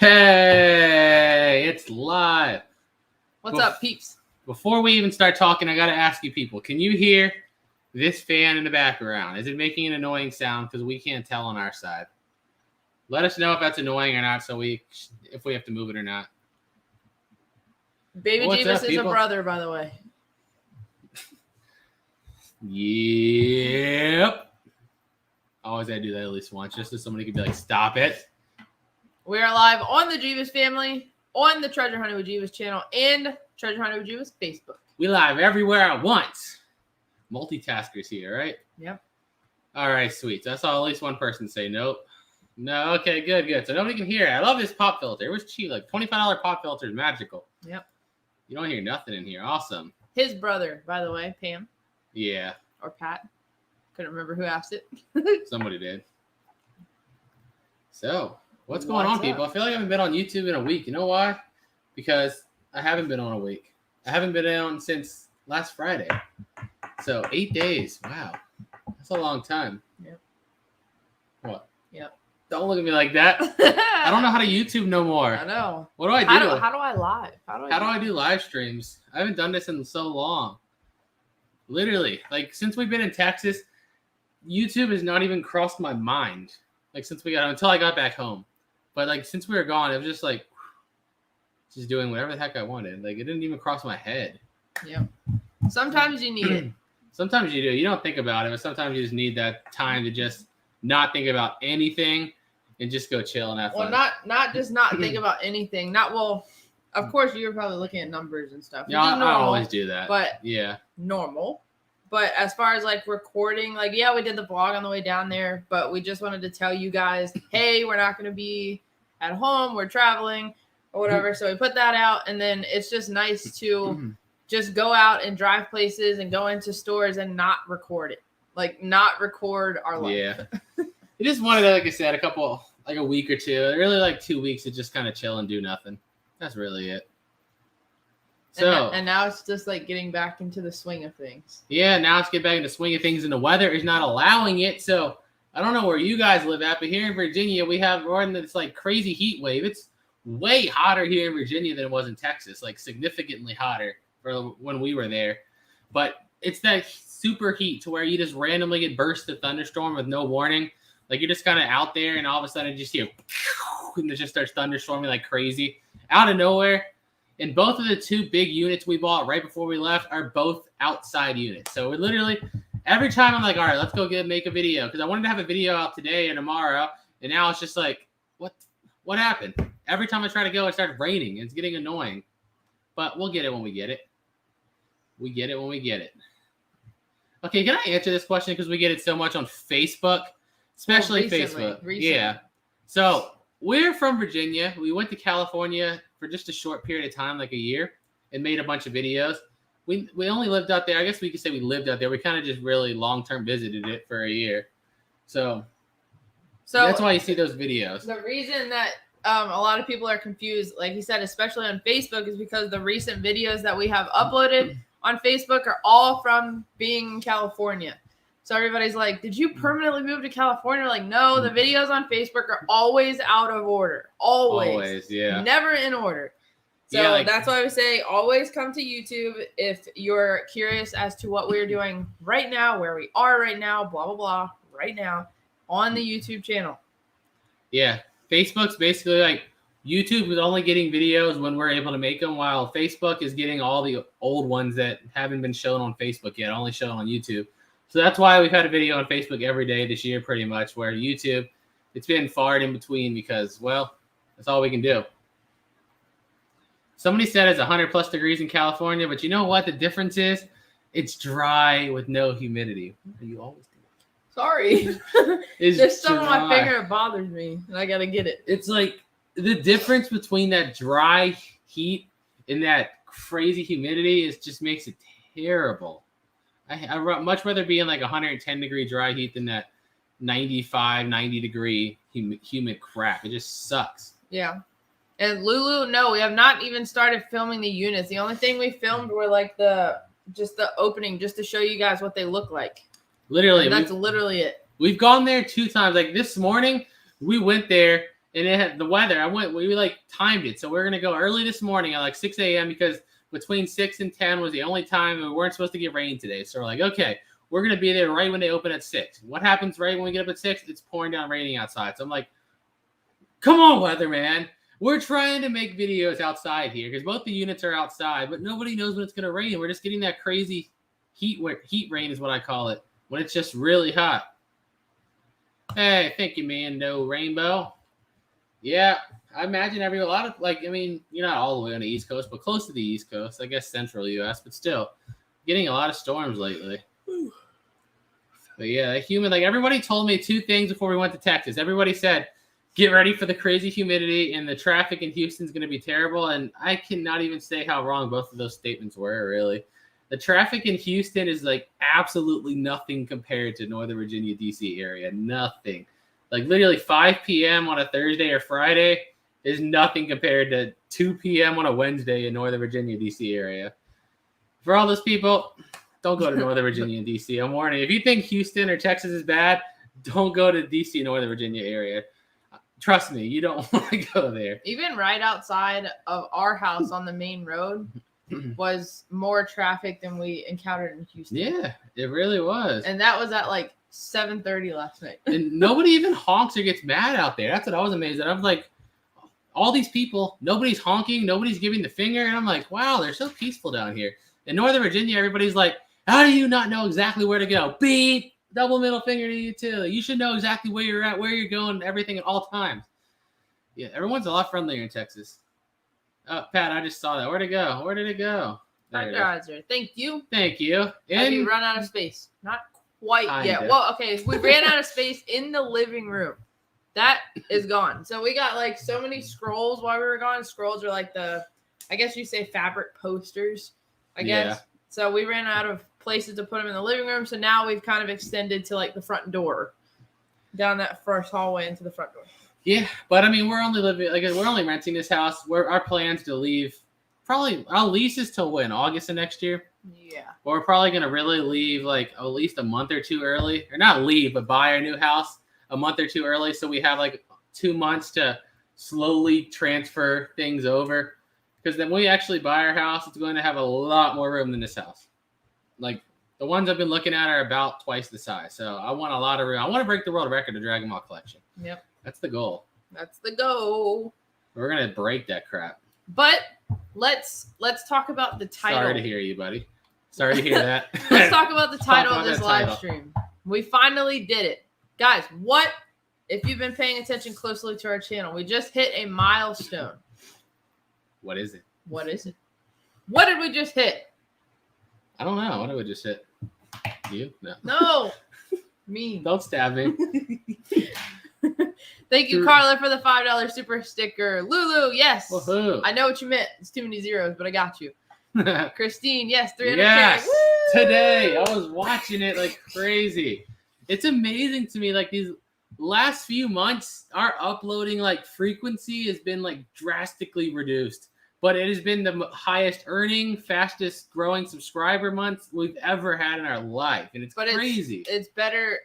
Hey, it's live. What's up, peeps? Before we even start talking, I got to ask you people, can you hear this fan in the background? Is it making an annoying sound? Because we can't tell on our side. Let us know if that's annoying or not, so if we have to move it or not. Baby Jebus is a brother, by the way. Yep. Always gotta do that at least once, just so somebody can be like, stop it. We are live on the Jebus family, on the Treasure Hunting with Jebus channel, and Treasure Hunting with Jebus Facebook. We live everywhere at once. Multitaskers here, right? Yep. All right, sweet. So I saw at least one person say nope. No, okay, good. So nobody can hear it. I love this pop filter. It was cheap, like $25 pop filter is magical. Yep. You don't hear nothing in here. Awesome. His brother, by the way, Pam. Yeah. Or Pat. Couldn't remember who asked it. Somebody did. So, what's going on, people? I feel like I haven't been on YouTube in a week. You know why? Because I haven't been on a week. I haven't been on since last Friday. So, 8 days. Wow. That's a long time. Yep. What? Yep. Don't look at me like that. I don't know how to YouTube no more. I know. What do I do? How do I live? How do I do live streams? I haven't done this in so long. Literally. Like, since we've been in Texas, YouTube has not even crossed my mind. Like, until I got back home. But, like, since we were gone, it was just, like, just doing whatever the heck I wanted. Like, it didn't even cross my head. Yeah. Sometimes you need it. Sometimes you do. You don't think about it, but sometimes you just need that time to just not think about anything and just go chill and have fun. Well, not just not think about anything. Of course, you were probably looking at numbers and stuff. Yeah, I always do that. But yeah, normal. But as far as like recording, like, yeah, we did the vlog on the way down there, but we just wanted to tell you guys, hey, we're not going to be at home. We're traveling or whatever. So we put that out. And then it's just nice to just go out and drive places and go into stores and not record it. Like, not record our life. Yeah. You just wanted, like I said, a week or two, really like 2 weeks to just kind of chill and do nothing. That's really it. So and now it's just like getting back into the swing of things. Yeah, now it's getting back into the swing of things, and the weather is not allowing it. So I don't know where you guys live at, but here in Virginia, we're in this like crazy heat wave. It's way hotter here in Virginia than it was in Texas, like significantly hotter for when we were there. But it's that super heat to where you just randomly get burst of thunderstorm with no warning. Like, you're just kind of out there, and all of a sudden, you just hear, and it just starts thunderstorming like crazy out of nowhere. And both of the two big units we bought right before we left are both outside units. So we're literally, every time I'm like, all right, let's go make a video. Because I wanted to have a video out today and tomorrow. And now it's just like, what happened? Every time I try to go, it starts raining. It's getting annoying. But we'll get it when we get it. We get it when we get it. Okay, can I answer this question? Because we get it so much on Facebook. Especially Facebook. Recently. Yeah. So we're from Virginia. We went to California for just a short period of time, like a year, and made a bunch of videos. We only lived out there. I guess we could say we lived out there. We kind of just really long-term visited it for a year. So that's why you see those videos. The reason that a lot of people are confused, like you said, especially on Facebook, is because the recent videos that we have uploaded on Facebook are all from being in California. So everybody's like, did you permanently move to California? Like, no, the videos on Facebook are always out of order. Always, yeah. Never in order. So yeah, that's why I would say always come to YouTube if you're curious as to what we're doing right now, where we are right now, blah, blah, blah, right now on the YouTube channel. Yeah. Facebook's basically like YouTube is only getting videos when we're able to make them, while Facebook is getting all the old ones that haven't been shown on Facebook yet, only shown on YouTube. So that's why we've had a video on Facebook every day this year, pretty much, where YouTube, it's been far in between because, well, that's all we can do. Somebody said it's 100+ degrees in California, but you know what the difference is? It's dry with no humidity. What do you always do? Sorry. There's something on my finger that bothers me, and I got to get it. It's like the difference between that dry heat and that crazy humidity just makes it terrible. I'd much rather be in like 110 degree dry heat than that 95, 90 degree humid crap. It just sucks. Yeah. And Lulu, no, we have not even started filming the units. The only thing we filmed were like the opening, just to show you guys what they look like. Literally. And that's literally it. We've gone there 2 times. Like this morning, we went there and it had the weather. We like timed it. So we're going to go early this morning at like 6 a.m. because between 6 and 10 was the only time we weren't supposed to get rain today. So we're like, okay, we're going to be there right when they open at 6. What happens right when we get up at 6? It's pouring down, raining outside. So I'm like, come on, weatherman. We're trying to make videos outside here because both the units are outside, but nobody knows when it's going to rain. We're just getting that crazy heat rain is what I call it, when it's just really hot. Hey, thank you, man. No rainbow. Yeah, I imagine a lot of, like, I mean, you're not all the way on the East Coast, but close to the East Coast, I guess central U.S., but still getting a lot of storms lately. But yeah, like everybody told me 2 things before we went to Texas. Everybody said, get ready for the crazy humidity and the traffic in Houston's going to be terrible. And I cannot even say how wrong both of those statements were, really. The traffic in Houston is like absolutely nothing compared to Northern Virginia, D.C. area. Nothing. Like literally 5 p.m. on a Thursday or Friday is nothing compared to 2 p.m. on a Wednesday in Northern Virginia, D.C. area. For all those people, don't go to Northern Virginia and D.C. I'm warning you. If you think Houston or Texas is bad, don't go to D.C. Northern Virginia area. Trust me, you don't want to go there. Even right outside of our house on the main road was more traffic than we encountered in Houston. Yeah, it really was. And that was at like 7:30 last night. And nobody even honks or gets mad out there. That's what I was amazed at. I was like, all these people, nobody's honking, nobody's giving the finger. And I'm like, wow, they're so peaceful down here. In Northern Virginia, everybody's like, how do you not know exactly where to go? Beep, double middle finger to you too. You should know exactly where you're at, where you're going, everything at all times. Yeah, everyone's a lot friendlier in Texas. Oh, Pat, I just saw that. Where'd it go? Where did it go? There. Thank you. Thank you. Have you run out of space? Not quite yet. Well, okay, we ran out of space in the living room. That is gone. So we got like so many scrolls while we were gone. Scrolls are like I guess you say fabric posters, I guess. Yeah. So we ran out of places to put them in the living room. So now we've kind of extended to like the front door, down that first hallway into the front door. Yeah, but I mean, we're only renting this house. Our plan's to leave. Probably our lease is till when? August of next year. Yeah. We're probably gonna really leave like at least a month or 2 early, or not leave, but buy our new house a month or 2 early, so we have like 2 months to slowly transfer things over. Because then when we actually buy our house, it's going to have a lot more room than this house. Like the ones I've been looking at are about twice the size. So I want a lot of room. I want to break the world record of Dragon Ball collection. Yep. That's the goal. That's the goal. We're gonna break that crap. But let's talk about the title. Sorry to hear you, buddy. Sorry to hear that. Let's talk about the title of this live stream. We finally did it. Guys, if you've been paying attention closely to our channel, we just hit a milestone. What is it? What is it? What did we just hit? I don't know. What did we just hit? You? No. No. Me. Don't stab me. Thank you, Carla, for the $5 super sticker. Lulu, yes. Woohoo. I know what you meant. It's too many zeros, but I got you. Christine, yes, 300K. Yes. Woo! Today, I was watching it like crazy. It's amazing to me. Like these last few months, our uploading like frequency has been like drastically reduced. But it has been the highest earning, fastest growing subscriber months we've ever had in our life. And it's crazy. It's better.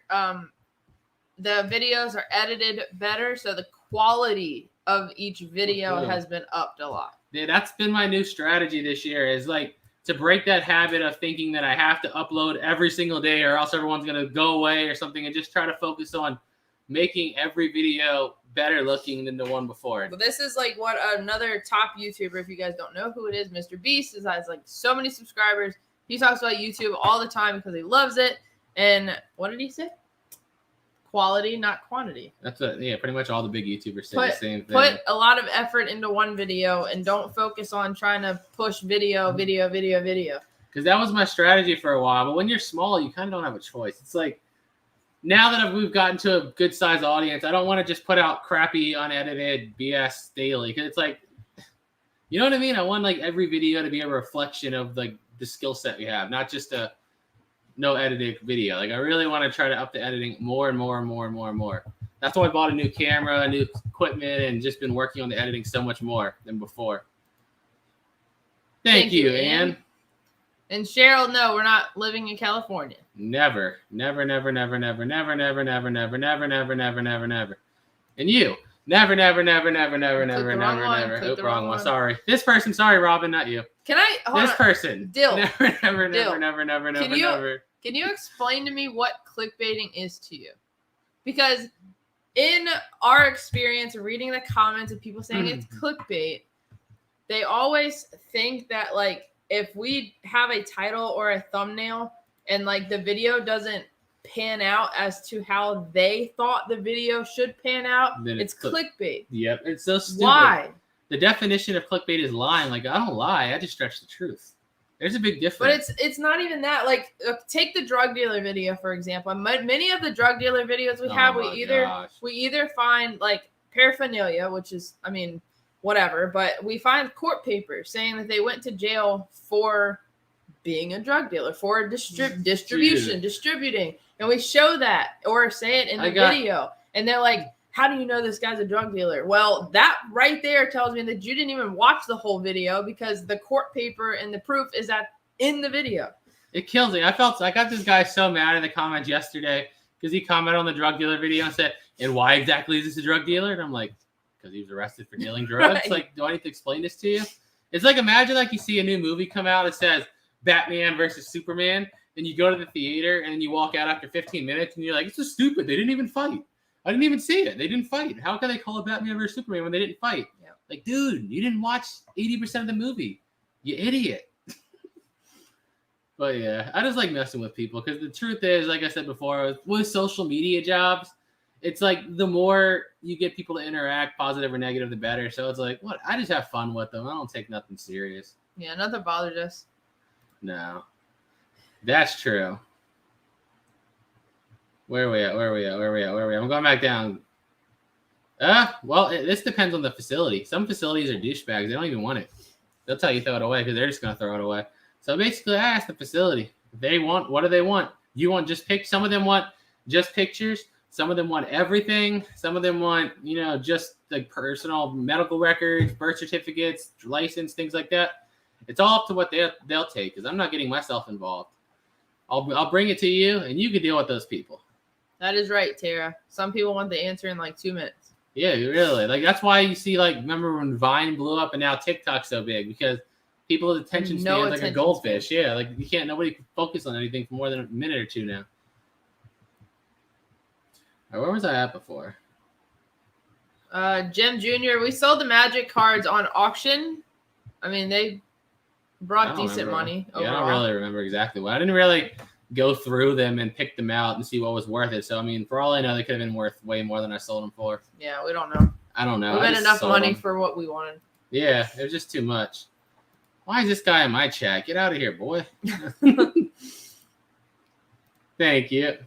The videos are edited better, so the quality of each video has been upped a lot. Yeah, that's been my new strategy this year, is like to break that habit of thinking that I have to upload every single day or else everyone's going to go away or something, and just try to focus on making every video better looking than the one before. But this is like what another top YouTuber, if you guys don't know who it is, Mr. Beast, has like so many subscribers. He talks about YouTube all the time because he loves it. And what did he say? Quality, not quantity. That's pretty much all the big YouTubers say the same thing. Put a lot of effort into one video and don't focus on trying to push video. Because that was my strategy for a while. But when you're small, you kind of don't have a choice. It's like, now that we've gotten to a good size audience, I don't want to just put out crappy, unedited BS daily. Because it's like, you know what I mean? I want like every video to be a reflection of like the skill set we have, not just a no edited video. Like I really want to try to up the editing more and more. That's why I bought a new camera, new equipment, and just been working on the editing so much more than before. Thank you, Ann. And Cheryl, no, we're not living in California. Never. And you, Never. Click the wrong one, Never. click Oh, the wrong wrong one. one. Sorry. This person. Sorry, Robin, not you. Can I? Hold This on. person. Dill. Never. Dill. Never. Can you explain to me what clickbaiting is to you? Because in our experience of reading the comments of people saying it's clickbait, they always think that like if we have a title or a thumbnail and like the video doesn't pan out as to how they thought the video should pan out, Then it's clickbait. Yep, it's so stupid. Why? The definition of clickbait is lying. Like, I don't lie. I just stretch the truth. There's a big difference. But it's not even that. Like, take the drug dealer video for example. Many of the drug dealer videos we have, we either find like paraphernalia, which is, I mean, whatever, but we find court papers saying that they went to jail for being a drug dealer, for distributing, and we show that or say it in the video, and they're like, how do you know this guy's a drug dealer? Well, that right there tells me that you didn't even watch the whole video because the court paper and the proof is in the video. It kills me. I got this guy so mad in the comments yesterday because he commented on the drug dealer video and said, and why exactly is this a drug dealer? And I'm like, because he was arrested for dealing drugs. Right. Like, do I need to explain this to you? It's like, imagine like you see a new movie come out. It says Batman versus Superman. Then you go to the theater and then you walk out after 15 minutes and you're like, it's just stupid. They didn't even fight. I didn't even see it. They didn't fight. How can they call it Batman versus Superman when they didn't fight? Yeah. Like, dude, you didn't watch 80% of the movie. You idiot. But yeah, I just like messing with people because the truth is, like I said before, with social media jobs, it's like the more you get people to interact, positive or negative, the better. So it's like, what? I just have fun with them. I don't take nothing serious. Yeah, nothing bothers us. No. That's true. Where are we at? I'm going back down. Well, this depends on the facility. Some facilities are douchebags. They don't even want it. They'll tell you throw it away because they're just going to throw it away. So basically, I asked the facility. They want, what do they want? You want just some of them want just pictures. Some of them want everything. Some of them want, just like personal medical records, birth certificates, license, things like that. It's all up to what they'll take because I'm not getting myself involved. I'll bring it to you, and you can deal with those people. That is right, Tara. Some people want the answer in like 2 minutes. Yeah, really. Like that's why you see, like, remember when Vine blew up and now TikTok's so big because people's attention span is like a goldfish. Yeah, like nobody can focus on anything for more than a minute or two now. All right, where was I at before? Jim Jr., we sold the Magic cards on auction. I mean, they brought decent money overall. Yeah, I don't really remember exactly what. I didn't really go through them and pick them out and see what was worth it. So, I mean, for all I know, they could have been worth way more than I sold them for. Yeah, we don't know. I don't know. We had enough money for what we wanted. Yeah, it was just too much. Why is this guy in my chat? Get out of here, boy. Thank you.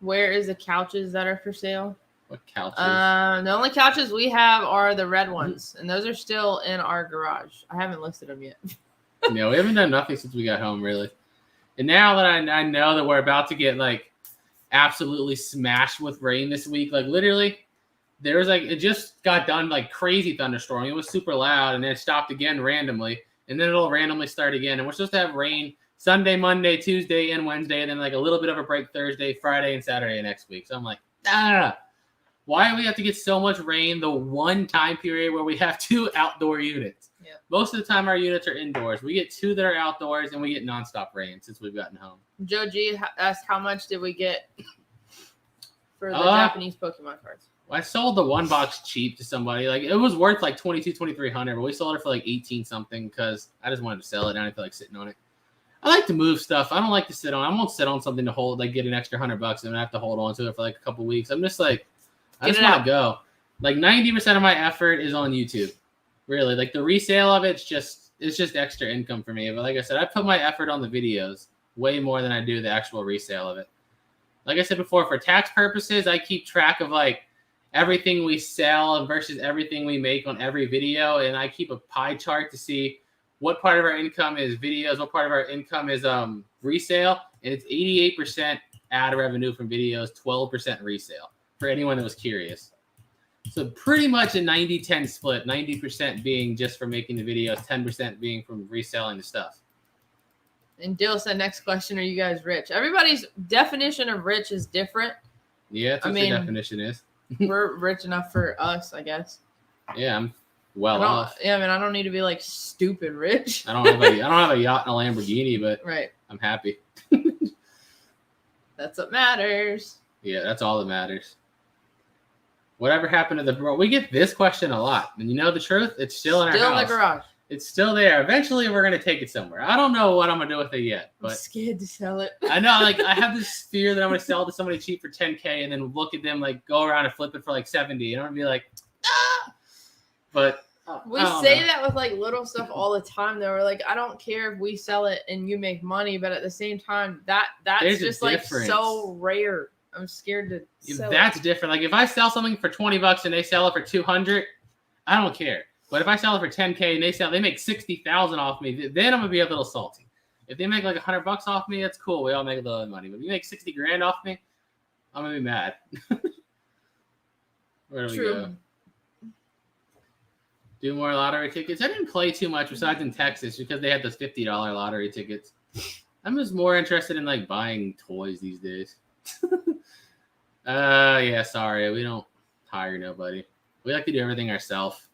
Where is the couches that are for sale? What couches? The only couches we have are the red ones, and those are still in our garage. I haven't listed them yet. No, we haven't done nothing since we got home, really. And now that I know that we're about to get, like, absolutely smashed with rain this week, like, literally, there was, like, it just got done, like, crazy thunderstorm. It was super loud, and then it stopped again randomly, and then it'll randomly start again. And we're supposed to have rain Sunday, Monday, Tuesday, and Wednesday, and then, like, a little bit of a break Thursday, Friday, and Saturday next week. So I'm like, why do we have to get so much rain the one time period where we have 2 outdoor units? Yeah. Most of the time, our units are indoors. We get 2 that are outdoors, and we get nonstop rain since we've gotten home. Joe G asked how much did we get for the Japanese Pokemon cards? I sold the one box cheap to somebody. Like, it was worth like $2,200, but we sold it for like 18 something because I just wanted to sell it and I didn't feel like sitting on it. I like to move stuff. I don't like to sit on. I won't sit on something to hold, like get an extra $100 and I have to hold on to it for like a couple weeks. I'm just like, I just want to go. Like 90% of my effort is on YouTube. Really, like the resale of it's just extra income for me. But like I said, I put my effort on the videos way more than I do the actual resale of it. Like I said before, for tax purposes, I keep track of like everything we sell versus everything we make on every video, and I keep a pie chart to see what part of our income is videos, what part of our income is resale, and it's 88% ad revenue from videos, 12% resale. For anyone that was curious. So pretty much a 90-10 split, 90% being just for making the videos, 10% being from reselling the stuff. And Dill said, next question, are you guys rich? Everybody's definition of rich is different. Yeah, that's what the definition is. We're rich enough for us, I guess. Yeah, I'm well off. Yeah, I mean, I don't need to be like stupid rich. I don't have a yacht and a Lamborghini, but Right. I'm happy. That's what matters. Yeah, that's all that matters. Whatever happened to the bro? We get this question a lot, and you know the truth? It's still in our house. Still in the garage. It's still there. Eventually, we're gonna take it somewhere. I don't know what I'm gonna do with it yet, I'm but scared to sell it. I know, like, I have this fear that I'm gonna sell it to somebody cheap for $10K, and then look at them like go around and flip it for like $70, and I'm gonna be like, ah. But we say that with like little stuff all the time, though. We're like, I don't care if we sell it and you make money, but at the same time, that's There's just like so rare. I'm scared to sell That's different. Like if I sell something for $20 and they sell it for $200, I don't care. But if I sell it for $10K and they make $60,000 off me, then I'm gonna be a little salty. If they make like $100 off me, that's cool. We all make a little money. But if you make $60,000 off me, I'm gonna be mad. Where do we go? Do more lottery tickets. I didn't play too much besides in Texas because they had those $50 lottery tickets. I'm just more interested in like buying toys these days. Yeah, sorry. We don't hire nobody. We like to do everything ourselves.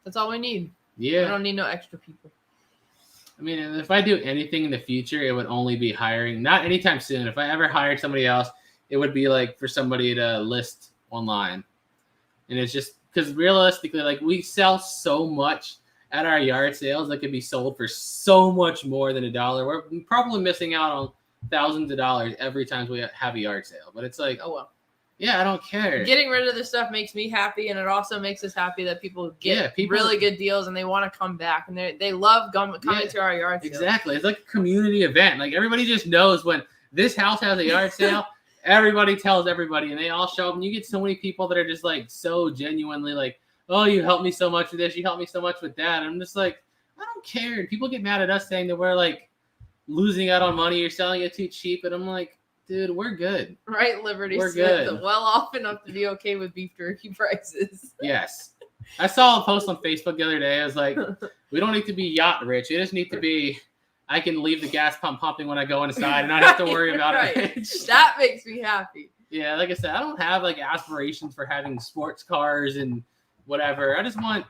That's all we need. Yeah. I don't need no extra people. I mean, if I do anything in the future, it would only be hiring. Not anytime soon. If I ever hired somebody else, it would be like for somebody to list online. And it's just because realistically, like we sell so much at our yard sales that could be sold for so much more than $1. We're probably missing out on thousands of dollars every time we have a yard sale. But it's like, oh well. Yeah, I don't care. Getting rid of this stuff makes me happy, and it also makes us happy that people get really good deals and they want to come back, and they love coming to our yard sale. Exactly. It's like a community event. Like everybody just knows when this house has a yard sale, everybody tells everybody, and they all show up, and you get so many people that are just like so genuinely like, oh, you helped me so much with this, you helped me so much with that. And I'm just like, I don't care. And people get mad at us saying that we're like losing out on money, you're selling it too cheap, and I'm like, dude, we're good. Right, Liberty we're Smith, good. Well off enough to be okay with beef jerky prices. Yes. I saw a post on Facebook the other day. I was like, we don't need to be yacht rich. We just need to be, I can leave the gas pump pumping when I go inside and not have to worry about it. That makes me happy. Yeah, like I said, I don't have like aspirations for having sports cars and whatever. I just want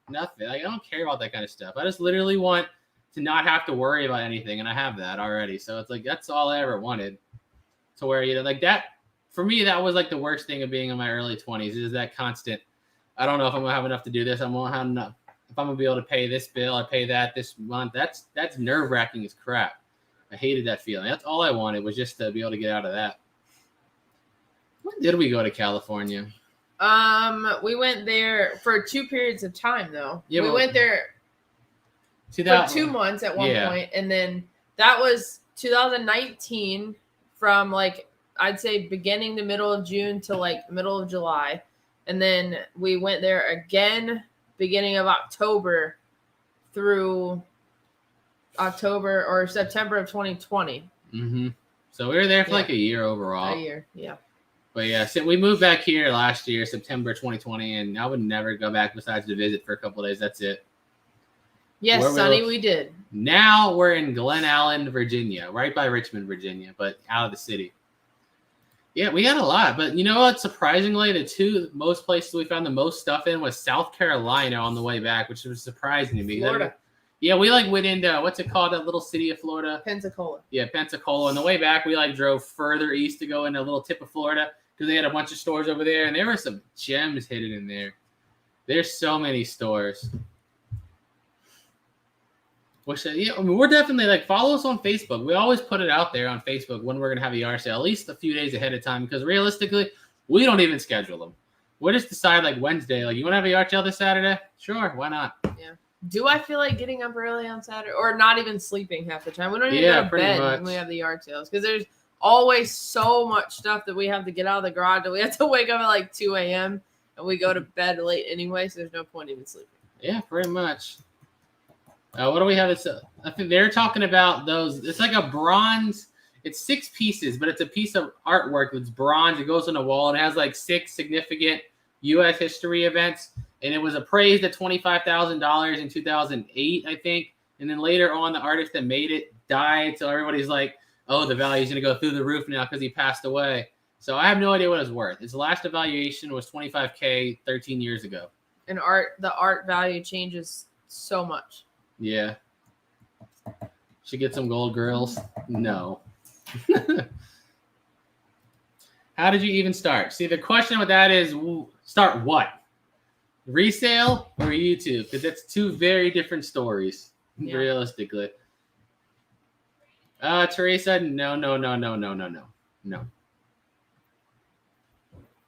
nothing. Like, I don't care about that kind of stuff. I just literally want to not have to worry about anything, and I have that already. So it's like, that's all I ever wanted. To where, you know, like that, for me, that was like the worst thing of being in my early 20s is that constant, I don't know if I'm gonna have enough to do this. I'm gonna have enough. If I'm gonna be able to pay this bill, I pay that this month. That's nerve wracking as crap. I hated that feeling. That's all I wanted was just to be able to get out of that. When did we go to California? We went there for 2 periods of time though. Yeah, we went there for 2 months at one point, and then that was 2019. From like I'd say beginning the middle of June to like the middle of July, and then we went there again beginning of October through October or September of 2020. Mm-hmm. So we were there for like a year overall. A year, yeah. But yeah, so we moved back here last year, September 2020, and I would never go back besides to visit for a couple of days. That's it. Yes, Sonny, we did. Now we're in Glen Allen, Virginia, right by Richmond, Virginia, but out of the city. Yeah, we had a lot, but you know what? Surprisingly, the two most places we found the most stuff in was South Carolina on the way back, which was surprising to me. Florida. Yeah, we like went into, what's it called, that little city of Florida? Pensacola. Yeah, Pensacola. On the way back, we like drove further east to go into a little tip of Florida because they had a bunch of stores over there, and there were some gems hidden in there. There's so many stores. Yeah, I mean, we're definitely like, follow us on Facebook. We always put it out there on Facebook when we're going to have a yard sale, at least a few days ahead of time, because realistically, we don't even schedule them. We'll just decide like Wednesday, like, you want to have a yard sale this Saturday? Sure, why not? Yeah. Do I feel like getting up early on Saturday or not even sleeping half the time? We don't even go to bed when we have the yard sales because there's always so much stuff that we have to get out of the garage that we have to wake up at like 2 a.m. and we go to bed late anyway, so there's no point even sleeping. Yeah, pretty much. What do we have? I think they're talking about those. It's like a bronze. It's 6 pieces, but it's a piece of artwork that's bronze. It goes on a wall and it has like 6 significant U.S. history events. And it was appraised at $25,000 in 2008, I think. And then later on, the artist that made it died. So everybody's like, oh, the value's going to go through the roof now because he passed away. So I have no idea what it's worth. Its last evaluation was $25K 13 years ago. And the art value changes so much. Yeah. Should get some gold grills? No. How did you even start? See, the question with that is, start what? Resale or YouTube? Because that's two very different stories, realistically. Teresa, no.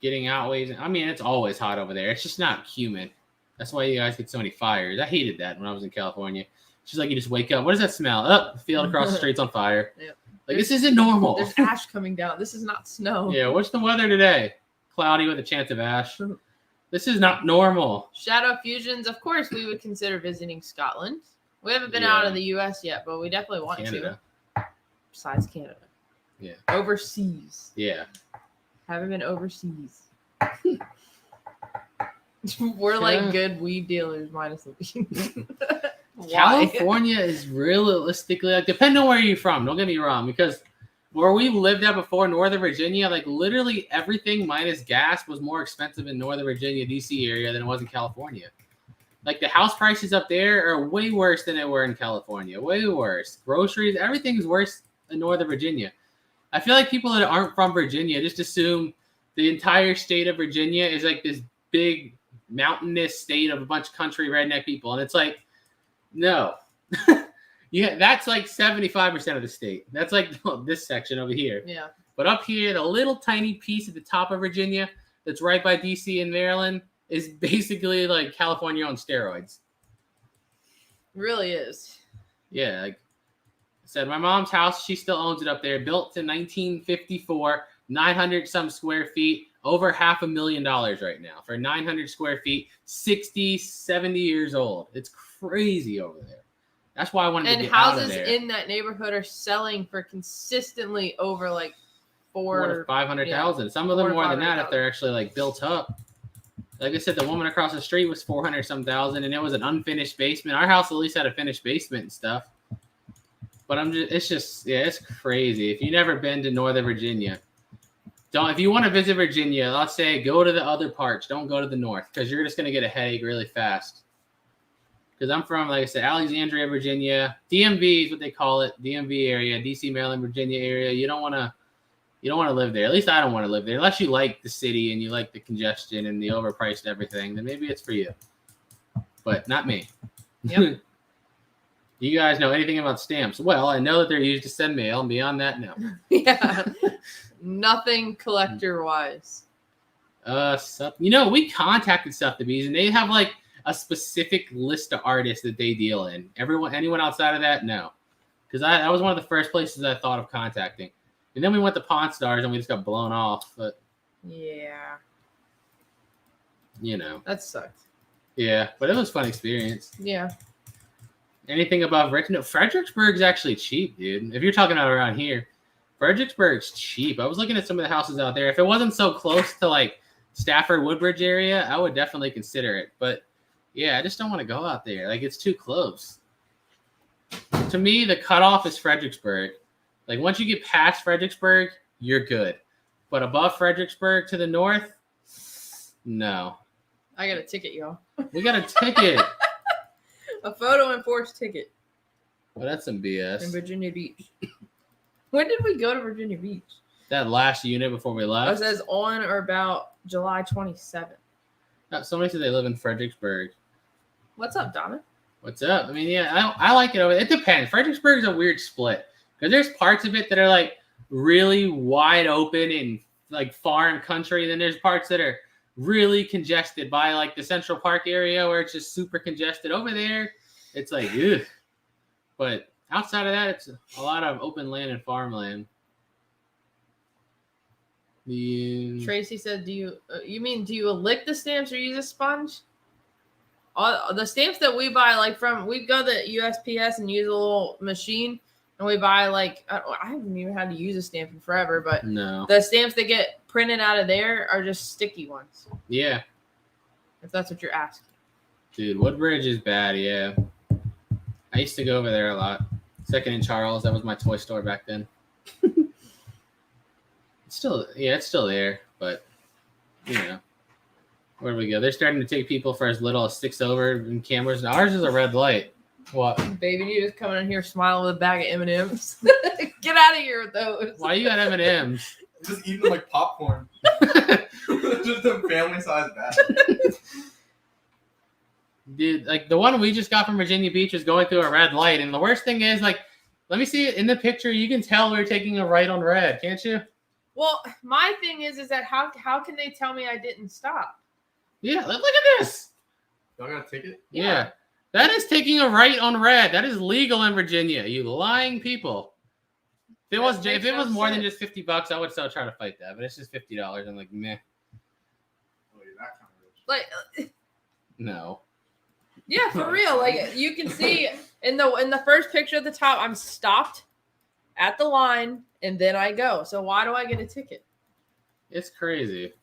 Getting outweighs. I mean, it's always hot over there. It's just not humid. That's why you guys get so many fires. I hated that when I was in California. She's like, you just wake up. What does that smell? Oh, the field across the street's on fire. Yep. Like, this isn't normal. There's ash coming down. This is not snow. Yeah, what's the weather today? Cloudy with a chance of ash. This is not normal. Shadow Fusions. Of course, we would consider visiting Scotland. We haven't been out of the U.S. yet, but we definitely want Canada. to. Besides Canada. Yeah. Overseas. Yeah. Haven't been overseas. We're like good weed dealers minus the weed. California is realistically, like, depending on where you're from, don't get me wrong, because where we lived at before, Northern Virginia, like literally everything minus gas was more expensive in Northern Virginia, DC area than it was in California. Like the house prices up there are way worse than they were in California. Way worse. Groceries, everything's worse in Northern Virginia. I feel like people that aren't from Virginia just assume the entire state of Virginia is like this big mountainous state of a bunch of country redneck people. And it's like, no. Yeah, that's like 75% of the state. That's like this section over here. Yeah. But up here, the little tiny piece at the top of Virginia that's right by DC and Maryland is basically like California on steroids. Really is. Yeah, like I said, my mom's house, she still owns it up there. Built in 1954, 900 some square feet, over $500,000 right now for 900 square feet, 60, 70 years old. It's crazy over there. That's why I wanted to get out of there. And houses in that neighborhood are selling for consistently over like $400,000 to $500,000. Yeah, some of them more than that if they're actually like built up. Like I said, the woman across the street was $400,000 and it was an unfinished basement. Our house at least had a finished basement and stuff. But it's crazy. If you've never been to Northern Virginia, if you want to visit Virginia, let's say go to the other parts. Don't go to the north because you're just going to get a headache really fast. Because I'm from, like I said, Alexandria, Virginia. DMV is what they call it. DMV area, DC, Maryland, Virginia area. You don't want to live there. At least I don't want to live there. Unless you like the city and you like the congestion and the overpriced everything, then maybe it's for you. But not me. Yep. You guys know anything about stamps? Well, I know that they're used to send mail, and beyond that, no. Yeah. Nothing collector-wise. We contacted Sotheby's, and they have like a specific list of artists that they deal in. Anyone outside of that, no. Because that was one of the first places I thought of contacting. And then we went to Pawn Stars, and we just got blown off. But yeah. That sucked. Yeah, but it was a fun experience. Yeah. Anything above Richmond? No, Fredericksburg's actually cheap, dude. If you're talking about around here, Fredericksburg's cheap. I was looking at some of the houses out there. If it wasn't so close to like Stafford, Woodbridge area, I would definitely consider it. But yeah, I just don't want to go out there. Like it's too close. To me, the cutoff is Fredericksburg. Like once you get past Fredericksburg, you're good. But above Fredericksburg to the north, no. I got a ticket, y'all. We got a ticket. A photo enforced ticket. Well, that's some BS. In Virginia Beach. When did we go to Virginia Beach? That last unit before we left. It says on or about July 27th. Somebody said they live in Fredericksburg. What's up, Donna? What's up? I mean, yeah, I like it over there. It depends. Fredericksburg is a weird split because there's parts of it that are like really wide open and like farm country. And then there's parts that are really congested by like the Central Park area where it's just super congested. Over there, it's like, ugh. But outside of that, it's a lot of open land and farmland. Tracy said, do you lick the stamps or use a sponge? All the stamps that we buy, we go to USPS and use a little machine, and we buy I haven't even had to use a stamp in forever, but no, the stamps that get printed out of there are just sticky ones. Yeah. If that's what you're asking. Dude, Woodbridge is bad, yeah. I used to go over there a lot. Second and Charles, that was my toy store back then. It's still there, but you know, where do we go? They're starting to take people for as little as 6 over in cameras. Now ours is a red light. What? Baby, you just coming in here smiling with a bag of M&Ms. Get out of here with those. Why you got M&Ms? Just eating them like popcorn. Just a family size bag. Dude, like the one we just got from Virginia Beach was going through a red light, and the worst thing is, like, let me see it in the picture. You can tell we were taking a right on red, can't you? Well, my thing is that how can they tell me I didn't stop? Yeah, look at this. Y'all got a ticket? Yeah. That is taking a right on red. That is legal in Virginia. You lying people. If it was more than just $50, I would still try to fight that. But it's just $50. I'm like, meh. Oh, you're that kind of rich. Like, no. yeah, for real. Like you can see in the first picture at the top, I'm stopped at the line and then I go. So why do I get a ticket? It's crazy.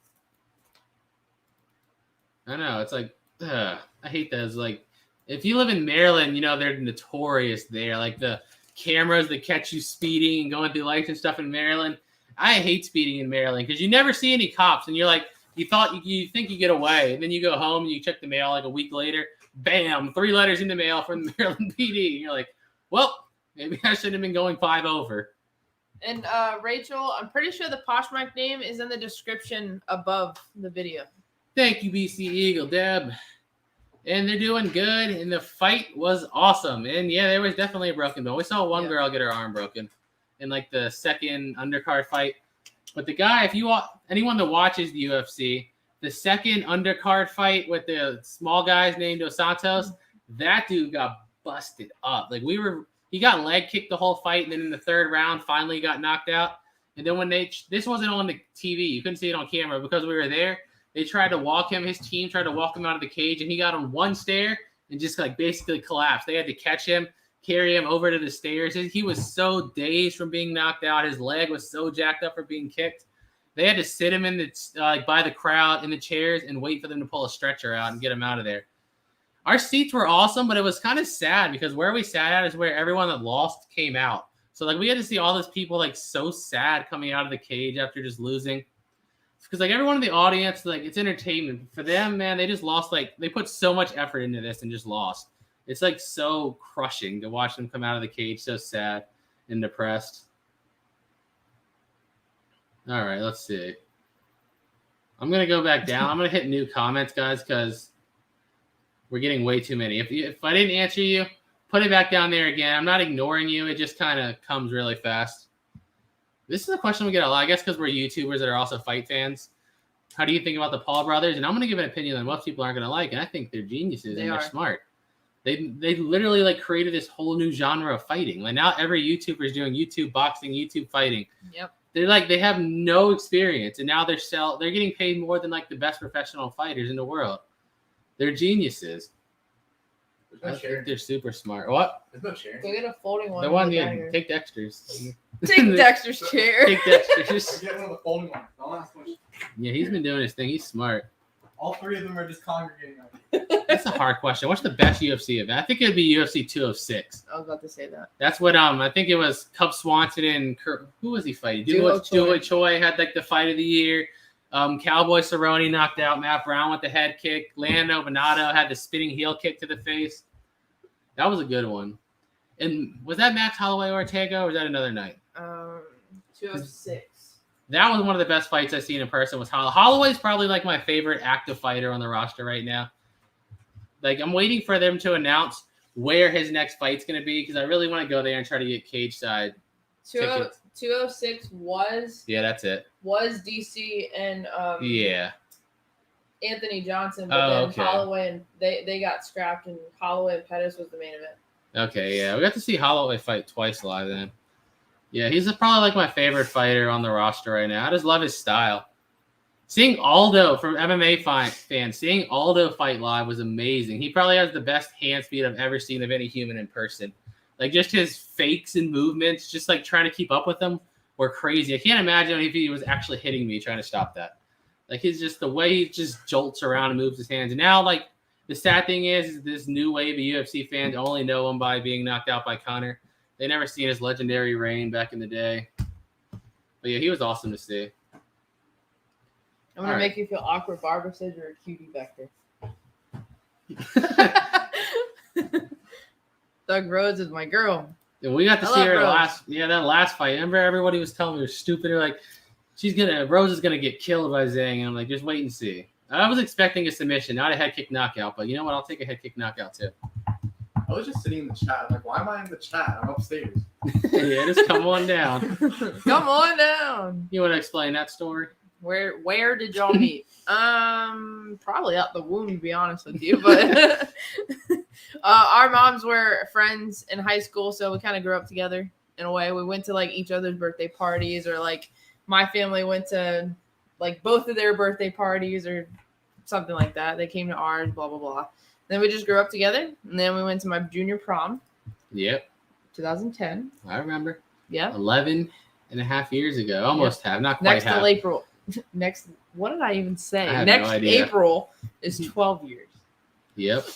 I know. It's like, I hate those. Like, if you live in Maryland, you know, they're notorious there. Like the cameras that catch you speeding and going through lights and stuff in Maryland. I hate speeding in Maryland because you never see any cops. And you're like, you think you get away. And then you go home and you check the mail like a week later. Bam, 3 letters in the mail from the Maryland PD. And you're like, well, maybe I shouldn't have been going 5 over. And Rachel, I'm pretty sure the Poshmark name is in the description above the video. Thank you, BC Eagle, Deb. And they're doing good, and the fight was awesome. And yeah, there was definitely a broken bone. We saw one girl get her arm broken in like the second undercard fight. But the guy, anyone that watches the UFC, the second undercard fight with the small guys named Dos Santos, that dude got busted up. Like he got leg kicked the whole fight, and then in the third round, finally got knocked out. And then when this wasn't on the TV, you couldn't see it on camera because we were there. They tried to walk him. His team tried to walk him out of the cage, and he got on one stair and just like basically collapsed. They had to catch him, carry him over to the stairs. He was so dazed from being knocked out. His leg was so jacked up for being kicked. They had to sit him in the by the crowd in the chairs and wait for them to pull a stretcher out and get him out of there. Our seats were awesome, but it was kind of sad because where we sat at is where everyone that lost came out. So like we had to see all those people like so sad coming out of the cage after just losing. Because like everyone in the audience, like it's entertainment for them, man. They just lost. Like they put so much effort into this and just lost. It's like so crushing to watch them come out of the cage, so sad and depressed. All right, let's see. I'm gonna go back down. I'm gonna hit new comments, guys, because we're getting way too many. If I didn't answer you, put it back down there again. I'm not ignoring you. It just kind of comes really fast. This is a question we get a lot, I guess, because we're YouTubers that are also fight fans. How do you think about the Paul brothers? And I'm going to give an opinion that most people aren't going to like, and I think they're geniuses and they're smart. They literally like created this whole new genre of fighting. Like now every YouTuber is doing YouTube boxing, YouTube fighting. Yep. They have no experience, and now they're getting paid more than like the best professional fighters in the world. They're geniuses. I think they're super smart. What? There's no chair. Go get a folding one. The one you take Dexter's. Take Dexter's chair. Take Dexter's. Get one of the folding ones. Don't ask much. Yeah, he's been doing his thing. He's smart. All 3 of them are just congregating. That's a hard question. What's the best UFC event? I think it would be UFC 206. I was about to say that. That's what I think it was. Cub Swanson and who was he fighting? Duo Choi had like the fight of the year. Cowboy Cerrone knocked out Matt Brown with the head kick. Lando Venado had the spinning heel kick to the face. That was a good one. And was that Max Holloway Ortega or was that another night? 206. That was one of the best fights I've seen in person. Was Holloway's probably like my favorite active fighter on the roster right now. Like I'm waiting for them to announce where his next fight's going to be because I really want to go there and try to get cage side. 206 was. Yeah, that's it. Was DC and Anthony Johnson, but then Holloway and they got scrapped, and Holloway and Pettis was the main event. Okay, yeah, we got to see Holloway fight twice live then. Yeah, he's probably like my favorite fighter on the roster right now. I just love his style. Seeing Aldo, from MMA fans, seeing Aldo fight live was amazing. He probably has the best hand speed I've ever seen of any human in person. Like just his fakes and movements, just like trying to keep up with them were crazy. I can't imagine if he was actually hitting me trying to stop that. Like he's just the way he just jolts around and moves his hands. And now like the sad thing is this new wave of UFC fans only know him by being knocked out by Conor. They never seen his legendary reign back in the day. But yeah, he was awesome to see. I'm gonna All make you feel awkward. Barbara said you're a cutie vector. Doug Rhodes is my girl. And we got to I see love her Rose. that last fight. Remember, everybody was telling me we were stupid. They're like, Rose is gonna get killed by Zhang, and I'm like, just wait and see. I was expecting a submission, not a head kick knockout, but you know what? I'll take a head kick knockout too. I was just sitting in the chat. I'm like, why am I in the chat? I'm upstairs. Yeah, just come on down. Come on down. You want to explain that story? Where did y'all meet? Probably out the womb, to be honest with you. But our moms were friends in high school, so we kind of grew up together in a way. We went to like each other's birthday parties, or like my family went to like both of their birthday parties, or something like that. They came to ours, blah blah blah. Then we just grew up together, and then we went to my junior prom. Yep. 2010. I remember. Yeah. 11 and a half years ago. Almost half. Not quite Next half. till April. Next, what did I even say? I have Next no idea. April is 12 years. Yep.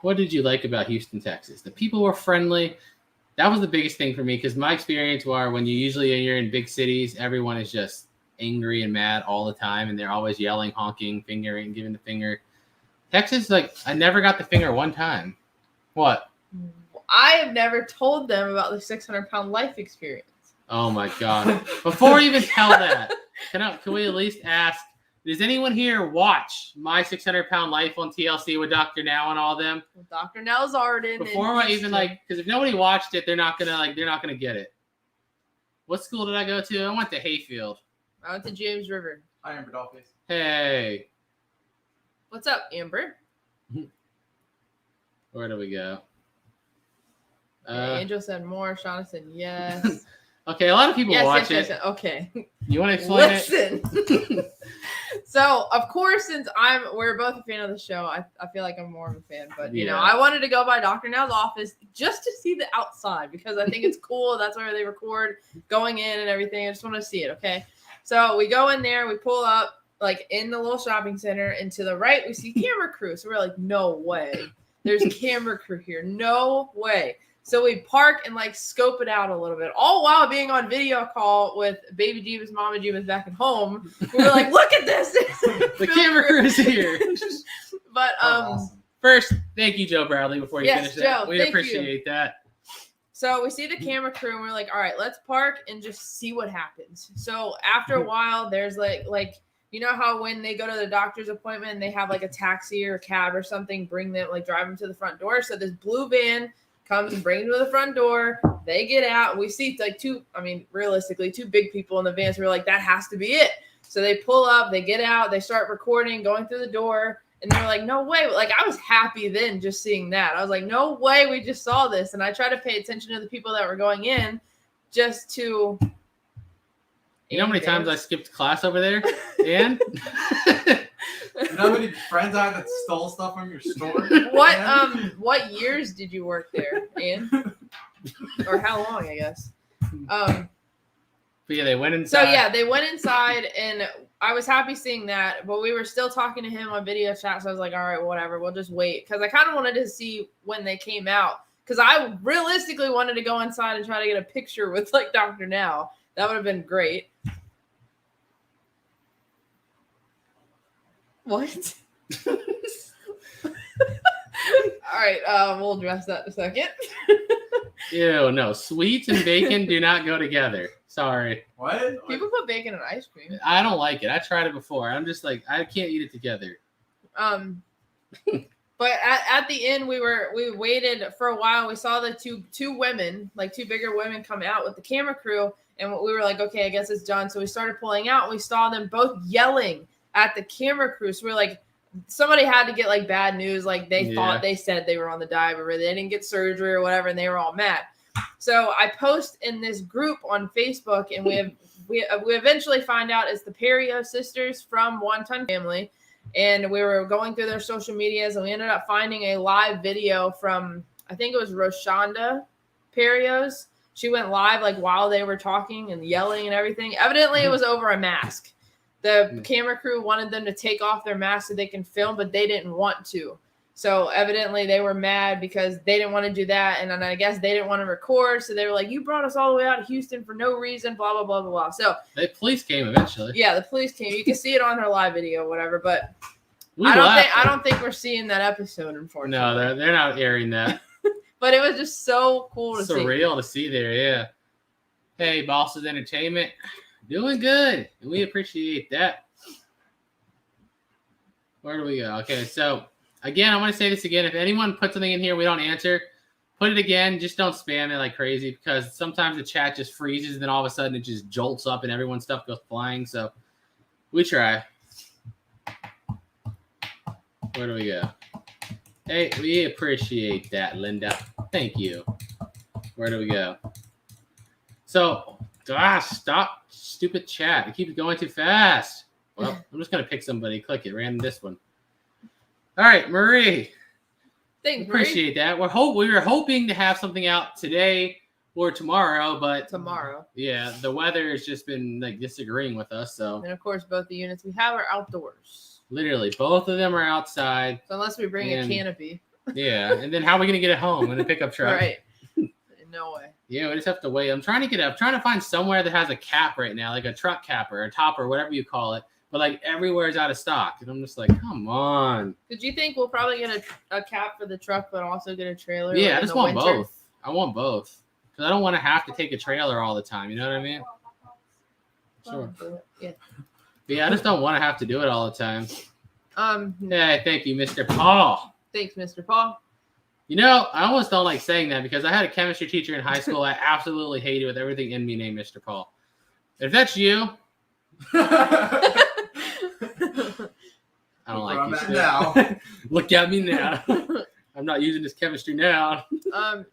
What did you like about Houston, Texas? The people were friendly. That was the biggest thing for me, because my experience was when you're in big cities, everyone is just angry and mad all the time, and they're always yelling, honking, fingering, giving the finger. Texas, like, I never got the finger one time. What? I have never told them about the 600-pound life experience. Oh my God. Before we even tell that, can we at least ask, does anyone here watch My 600-Pound Life on TLC with Dr. Now and all them? With Dr. Nell Zarden. Before I even because if nobody watched it, they're not gonna get it. What school did I go to? I went to Hayfield. I went to James River. Hi, Amber Dollface. Hey, What's up, Amber? where do we go? Angel said more. Shauna said yes. Okay, a lot of people watch it. Yes. Okay. You want to explain Listen. So, of course, since we're both a fan of the show, I feel like I'm more of a fan. But, you know, Yeah. I wanted to go by Dr. Now's office just to see the outside, because I think it's cool. That's where they record going in and everything. I just want to see it, okay? So we go in there. We pull up, like, in the little shopping center. And to the right, we see camera crew. So we're like, no way. There's camera crew here. No way. So we park and like scope it out a little bit, all while being on video call with baby Jebus, mama Jebus back at home. We were like, look at this. The camera crew is here. But Awesome. First, thank you, Joe Bradley, before you Yes, finish that. Joe, We thank appreciate that. So we see the camera crew and we're like, all right, let's park and just see what happens. So after a while, there's like you know how when they go to the doctor's appointment and they have like a taxi or a cab or something, bring them, like drive them to the front door. So this blue van comes and brings them to the front door. They get out. And we see like realistically, two big people in the van. So we're like, that has to be it. So they pull up, they get out, they start recording, going through the door. And they're like, no way. Like, I was happy then just seeing that. I was like, no way we just saw this. And I try to pay attention to the people that were going in just to. You know how many times I skipped class over there? And You know how many friends I had that stole stuff from your store? What years did you work there, Ian? Or how long, I guess. but yeah, they went inside. So yeah, they went inside, and I was happy seeing that. But we were still talking to him on video chat, so I was like, all right, whatever, we'll just wait, because I kind of wanted to see when they came out, because I realistically wanted to go inside and try to get a picture with like Dr. Now. That would have been great. What? All right, we'll address that in a second. Ew, no. Sweets and bacon do not go together. Sorry. What? People put bacon in ice cream. I don't like it. I tried it before. I'm just like, I can't eat it together. But at the end, we waited for a while. We saw the two women, like two bigger women, come out with the camera crew, and we were like, okay, I guess it's done. So we started pulling out, and we saw them both yelling at the camera crew. So we're like, somebody had to get like bad news. Like they thought they said they were on the dive, but really they didn't get surgery or whatever, and they were all mad. So I post in this group on Facebook, and we eventually find out it's the Perio sisters from One Ton Family. And we were going through their social medias, and we ended up finding a live video from, I think it was Roshonda Perios. She went live like while they were talking and yelling and everything. Evidently, it was over a mask. The camera crew wanted them to take off their mask so they can film, but they didn't want to. So evidently they were mad because they didn't want to do that. And then I guess they didn't want to record. So they were like, you brought us all the way out of Houston for no reason, blah, blah, blah, blah, blah. So the police came eventually. yeah, the police came. You can see it on her live video or whatever. But We I laughed. don't think we're seeing that episode, unfortunately. No, they're not airing that. But it was just so cool to see. Surreal to see there, yeah. Hey, Bosses Entertainment. Doing good. And we appreciate that. Where do we go? Okay, so again, I want to say this again. If anyone puts something in here we don't answer, put it again. Just don't spam it like crazy because sometimes the chat just freezes and then all of a sudden it just jolts up and everyone's stuff goes flying. So we try. Where do we go? Hey, we appreciate that, Linda. Thank you. Where do we go? So, stop, stupid chat. It keeps going too fast. Well, I'm just going to pick somebody. Click it. Random this one. All right, Marie. Thanks, Marie. Appreciate that. We were hoping to have something out today or tomorrow, but Tomorrow. yeah, the weather has just been like disagreeing with us. So And of course, both the units we have are outdoors. literally, both of them are outside. So unless we bring a And- canopy. Yeah, and then how are we going to get it home in a pickup truck? Right. No way. Yeah, we just have to wait. I'm trying to find somewhere that has a cap right now, like a truck cap or a top or whatever you call it. But like everywhere is out of stock, and I'm just like, come on. Did you think we'll probably get a cap for the truck, but also get a trailer? Yeah, like, I in just the want winter? both. I want both because I don't want to have to take a trailer all the time. You know what I mean? Sure. Yeah. But yeah, I just don't want to have to do it all the time. Um. Hey, thank you, Mr. Paul. Thanks, Mr. Paul. You know, I almost don't like saying that because I had a chemistry teacher in high school I absolutely hated with everything in me named Mr. Paul. If that's you, I don't Where I'm like at you. now. Still. Look at me now. I'm not using this chemistry now.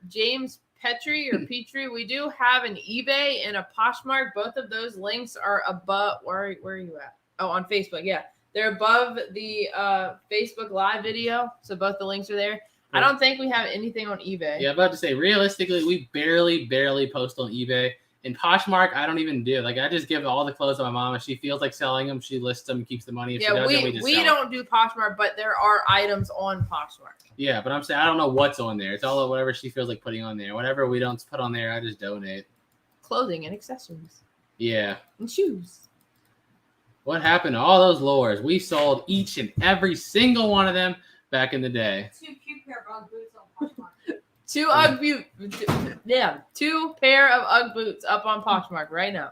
James Petrie or Petrie, we do have an eBay and a Poshmark. Both of those links are above. Where are you at? Oh, on Facebook. Yeah, they're above the Facebook Live video, so both the links are there. I don't think we have anything on eBay. Yeah, I'm about to say, realistically, we barely post on eBay. In Poshmark, I don't even do. Like, I just give all the clothes to my mom. If she feels like selling them, she lists them and keeps the money. If she Yeah, doesn't, we just we sell don't do Poshmark, but there are items on Poshmark. Yeah, but I'm saying I don't know what's on there. It's all whatever she feels like putting on there. Whatever we don't put on there, I just donate. Clothing and accessories Yeah. and shoes. What happened to all those lures? We sold each and every single one of them back in the day. 2 cute pair of Ugg boots on Poshmark. Two Ugg boots. Yeah, 2 pair of Ugg boots up on Poshmark right now.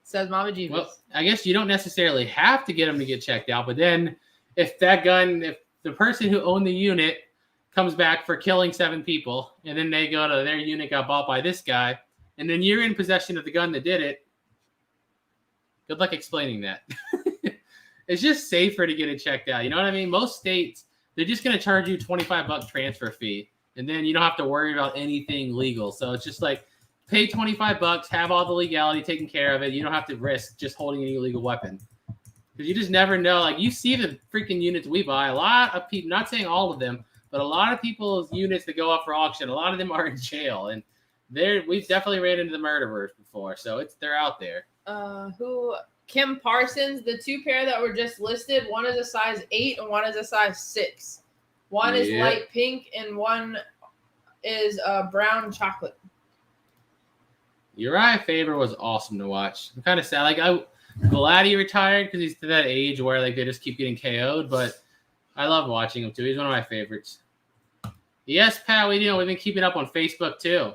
Says Mama Jebus. Well, I guess you don't necessarily have to get them to get checked out, but then if the person who owned the unit comes back for killing 7 people, and then they go to their unit got bought by this guy, and then you're in possession of the gun that did it, good luck explaining that. It's just safer to get it checked out. You know what I mean? Most states, they're just going to charge you $25 transfer fee, and then you don't have to worry about anything legal. So it's just like pay $25, have all the legality taken care of it. You don't have to risk just holding an illegal weapon. Because you just never know. Like, you see the freaking units we buy. A lot of people, not saying all of them, but a lot of people's units that go up for auction, a lot of them are in jail. And we've definitely ran into the murderers before. So they're out there. Kim Parsons, the 2 pair that were just listed, one is a size 8 and one is a size 6. One is Yeah. light pink and one is brown chocolate. Uriah Faber was awesome to watch. I'm kind of sad. Like, I'm glad he retired because he's to that age where like they just keep getting KO'd. But I love watching him too. He's one of my favorites. Yes, Pat. We've been keeping up on Facebook too.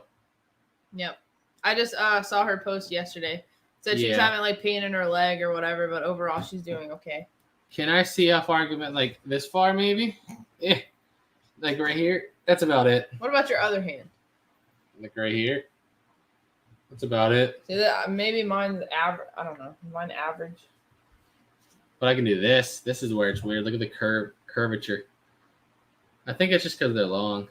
Yep. I just saw her post yesterday. Said she was Yeah. having like pain in her leg or whatever, but overall she's doing okay. Can I see off argument like this far maybe? Yeah. Like right here. That's about it. What about your other hand? Like right here. That's about it. See that? Maybe mine's average. I don't know. Mine average. But I can do this. This is where it's weird. Look at the curvature. I think it's just because they're long.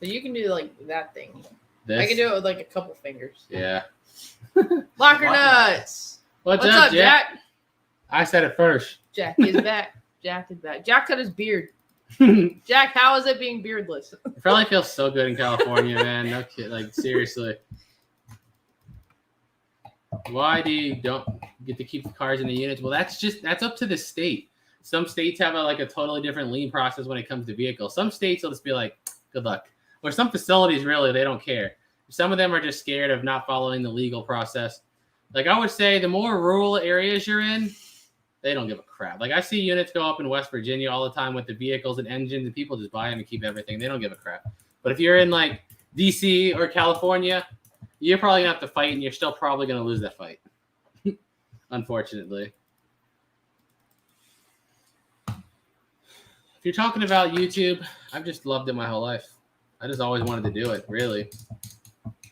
So you can do like that thing. This. I can do it with like a couple fingers. Yeah. Locker nuts. What's What's up, Jack? I said it first. Jack is back. Jack is back. Jack cut his beard. Jack, how is it being beardless? It probably feels so good in California, man. No kid, like seriously. Why do you don't get to keep the cars in the units? Well, that's up to the state. Some states have a totally different lien process when it comes to vehicles. Some states will just be like, good luck. Or some facilities, really, they don't care. Some of them are just scared of not following the legal process. Like I would say the more rural areas you're in, they don't give a crap. Like I see units go up in West Virginia all the time with the vehicles and engines, and people just buy them and keep everything. They don't give a crap. But if you're in like DC or California, you're probably gonna have to fight, and you're still probably gonna lose that fight. Unfortunately. If you're talking about YouTube, I've just loved it my whole life. I just always wanted to do it, really.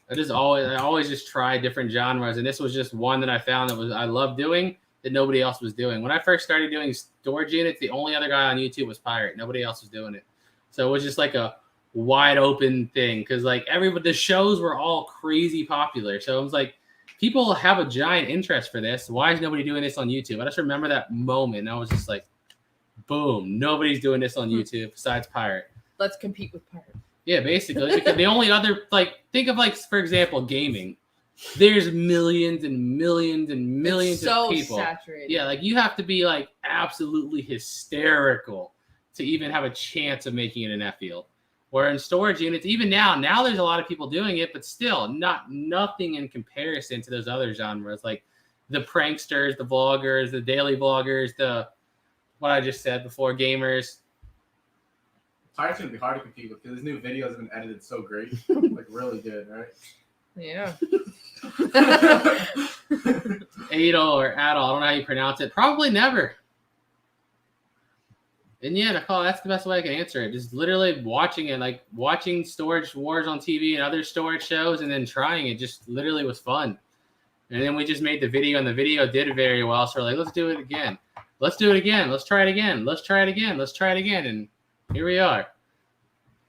I always just try different genres, and this was just one that I found I loved doing that nobody else was doing. When I first started doing storage units, the only other guy on YouTube was Pirate. Nobody else was doing it. So it was just like a wide open thing because like the shows were all crazy popular. So it was like people have a giant interest for this. Why is nobody doing this on YouTube? I just remember that moment. I was just like, boom, nobody's doing this on YouTube besides Pirate. Let's compete with Pirate. Yeah, basically. Because the only other, think of for example, gaming. There's millions and millions and millions of people. So saturated. Yeah, you have to be absolutely hysterical to even have a chance of making it in that field. Where in storage units, even now there's a lot of people doing it, but still nothing in comparison to those other genres, like the pranksters, the vloggers, the daily vloggers, what I just said before, gamers. Pirate's gonna be hard to compete with because his new videos have been edited so great, really good, right? Yeah. Adol or Adol, I don't know how you pronounce it. Probably never. And yeah, Nicole, that's the best way I can answer it. Just literally watching it, watching Storage Wars on TV and other storage shows, and then trying it. Just literally was fun. And then we just made the video, and the video did very well. So we're like, let's do it again. Let's do it again. Let's try it again. Let's try it again. Let's try it again. And here we are.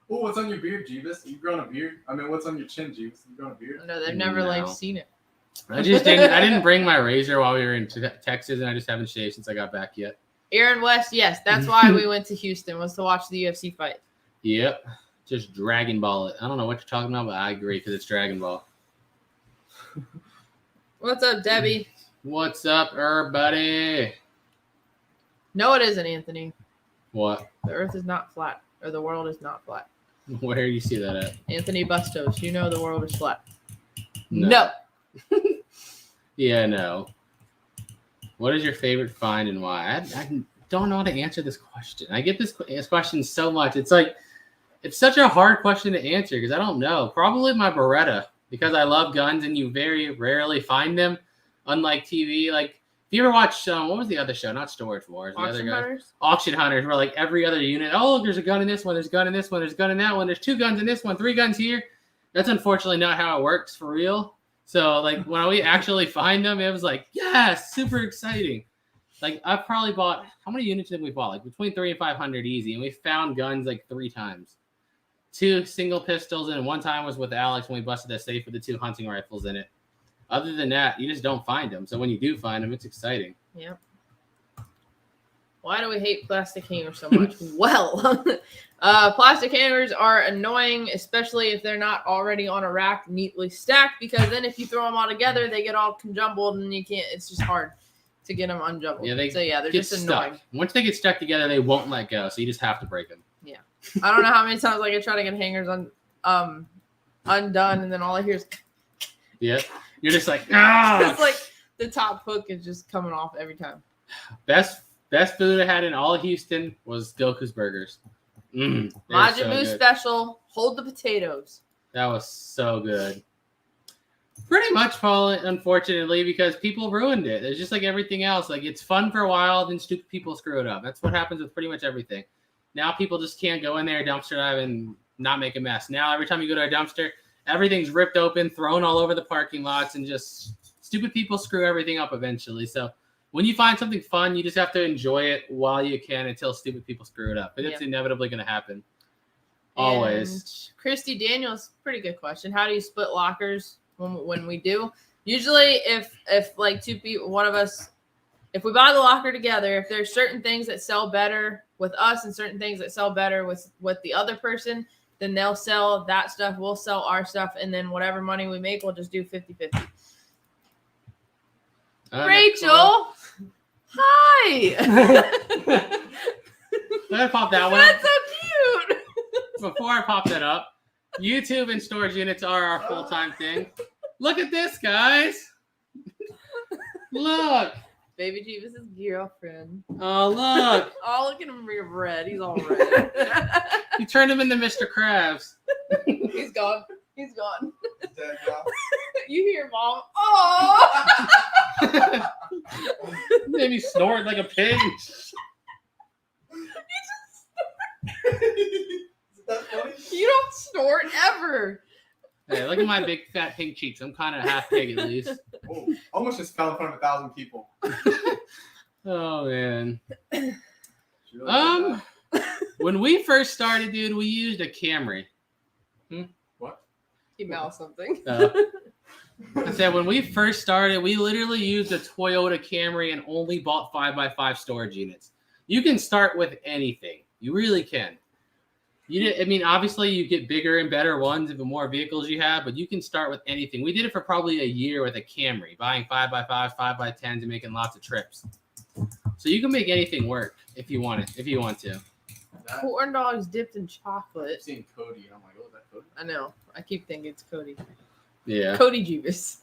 Oh, what's on your beard, Jebus? You've grown a beard? I mean, what's on your chin, Jebus? You've grown a beard? No, they've never seen it. I didn't bring my razor while we were in Texas, and I just haven't shaved since I got back yet. Aaron West, yes, that's why we went to Houston, was to watch the UFC fight. Yep. Just Dragon Ball it. I don't know what you're talking about, but I agree because it's Dragon Ball. What's up, Debbie? What's up, everybody? No, it isn't, Anthony. What? The earth is not flat, or the world is not flat. Where do you see that at? Anthony Bustos, you know the world is flat. No. Yeah, no. What is your favorite find and why? I don't know how to answer this question. I get this question so much. It's it's such a hard question to answer because I don't know. Probably my Beretta because I love guns and you very rarely find them. Unlike TV, if you ever watch what was the other show? Not Storage Wars. Auction Hunters. Auction Hunters, where every other unit. Oh, look, there's a gun in this one. There's a gun in this one. There's a gun in that one. There's 2 guns in this one. 3 guns here. That's unfortunately not how it works for real. So when we actually find them, it was yes, super exciting. I've probably bought, how many units did we bought? Between 300 and 500 easy, and we found guns 3 times. 2 single pistols, and one time was with Alex when we busted a safe with the 2 hunting rifles in it. Other than that, you just don't find them. So when you do find them, it's exciting. Yep. Why do we hate plastic hangers so much? Well, plastic hangers are annoying, especially if they're not already on a rack neatly stacked, because then if you throw them all together, they get all conjumbled and you can't, it's just hard to get them unjumbled. Yeah, they're just stuck. Annoying. Once they get stuck together, they won't let go. So you just have to break them. Yeah. I don't know how many times I try to get hangers undone, and then all I hear is yeah. You're just ah! It's the top hook is just coming off every time. Best food I had in all of Houston was Goku's Burgers. Majin Buu special. Hold the potatoes. That was so good. Pretty much, Paul, unfortunately, because people ruined it. It's just like everything else. It's fun for a while, then stupid people screw it up. That's what happens with pretty much everything. Now people just can't go in there, dumpster dive, and not make a mess. Now every time you go to a dumpster, everything's ripped open, thrown all over the parking lots, and just stupid people screw everything up eventually. So when you find something fun, you just have to enjoy it while you can until stupid people screw it up. But it's inevitably going to happen. Always. And Christy Daniels, pretty good question. How do you split lockers when we do? Usually if 2 people, one of us, if we buy the locker together, if there's certain things that sell better with us and certain things that sell better with the other person, then they'll sell that stuff, we'll sell our stuff, and then whatever money we make, we'll just do 50-50. Rachel! Hi. Let me pop that one That's up. so cute. Before I pop that up, YouTube and storage units are our full-time thing. Look at this, guys. Look. Baby Jebus' girlfriend. Oh, look. Oh, look at him red. He's all red. You turned him into Mr. Krabs. He's gone. He's gone. Dead now. You hear mom? Oh. Made me snort like a pig. Is that funny? You don't snort ever. Hey, look at my big fat pink cheeks. I'm kind of half pig at least. Oh, almost just fell in front of 1,000 people. Oh man. She really did that. When we first started, dude, we used a Camry. What? He mouthed something. I said when we first started, we literally used a Toyota Camry and only bought 5x5 storage units. You can start with anything. You really can. I mean, obviously you get bigger and better ones the more vehicles you have, but you can start with anything. We did it for probably a year with a Camry, buying 5x5, 5x10s, and making lots of trips. So you can make anything work if you want to. That, Corn dogs dipped in I've chocolate. seen Cody, and I'm like, oh, is that Cody? I know. I keep thinking it's Cody. Yeah. Cody Jebus.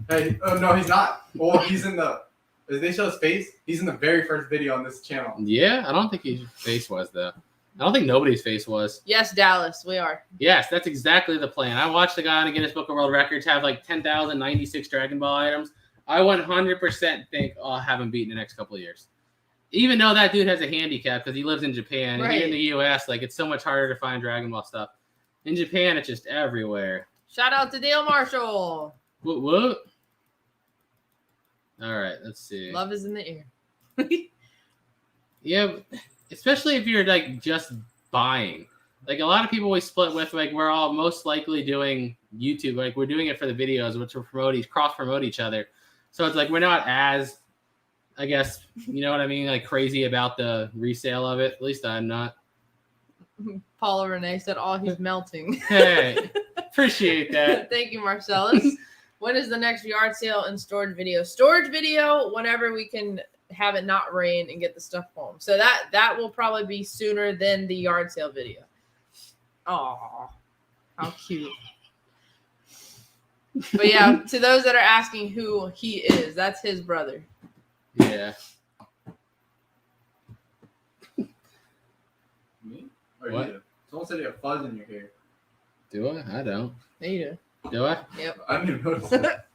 Hey, oh no, he's not. Well, he's in the. Did they show his face? He's in the very first video on this channel. Yeah, I don't think his face was though. I don't think nobody's face was. Yes, Dallas, we are. Yes, that's exactly the plan. I watched the guy on the Guinness Book of World Records have like 10,096 Dragon Ball items. I 100% think I'll have him beat in the next couple of years. Even though that dude has a handicap because he lives in Japan. And here in the U.S., like it's so much harder to find Dragon Ball stuff. In Japan, it's just everywhere. Shout out to Dale Marshall. What? All right, let's see. Love is in the air. Yeah, especially if you're like just buying. Like a lot of people we split with, like we're all most likely doing YouTube. Like we're doing it for the videos, which will cross promote each other. So it's like we're not as, I guess, you know what I mean, like crazy about the resale of it. At least I'm not. Paula Renee said, "Oh, he's melting." Hey, appreciate that. Thank you, Marcellus. When is the next yard sale and storage video? Storage video whenever we can have it not rain and get the stuff home. So that will probably be sooner than the yard sale video. Oh, how cute. But yeah, to those that are asking who he is, that's his brother. Yeah. Me? Or What? you? Someone said you have fuzz in your hair. Do I? I don't. There you Do I? Yep. I didn't even notice that.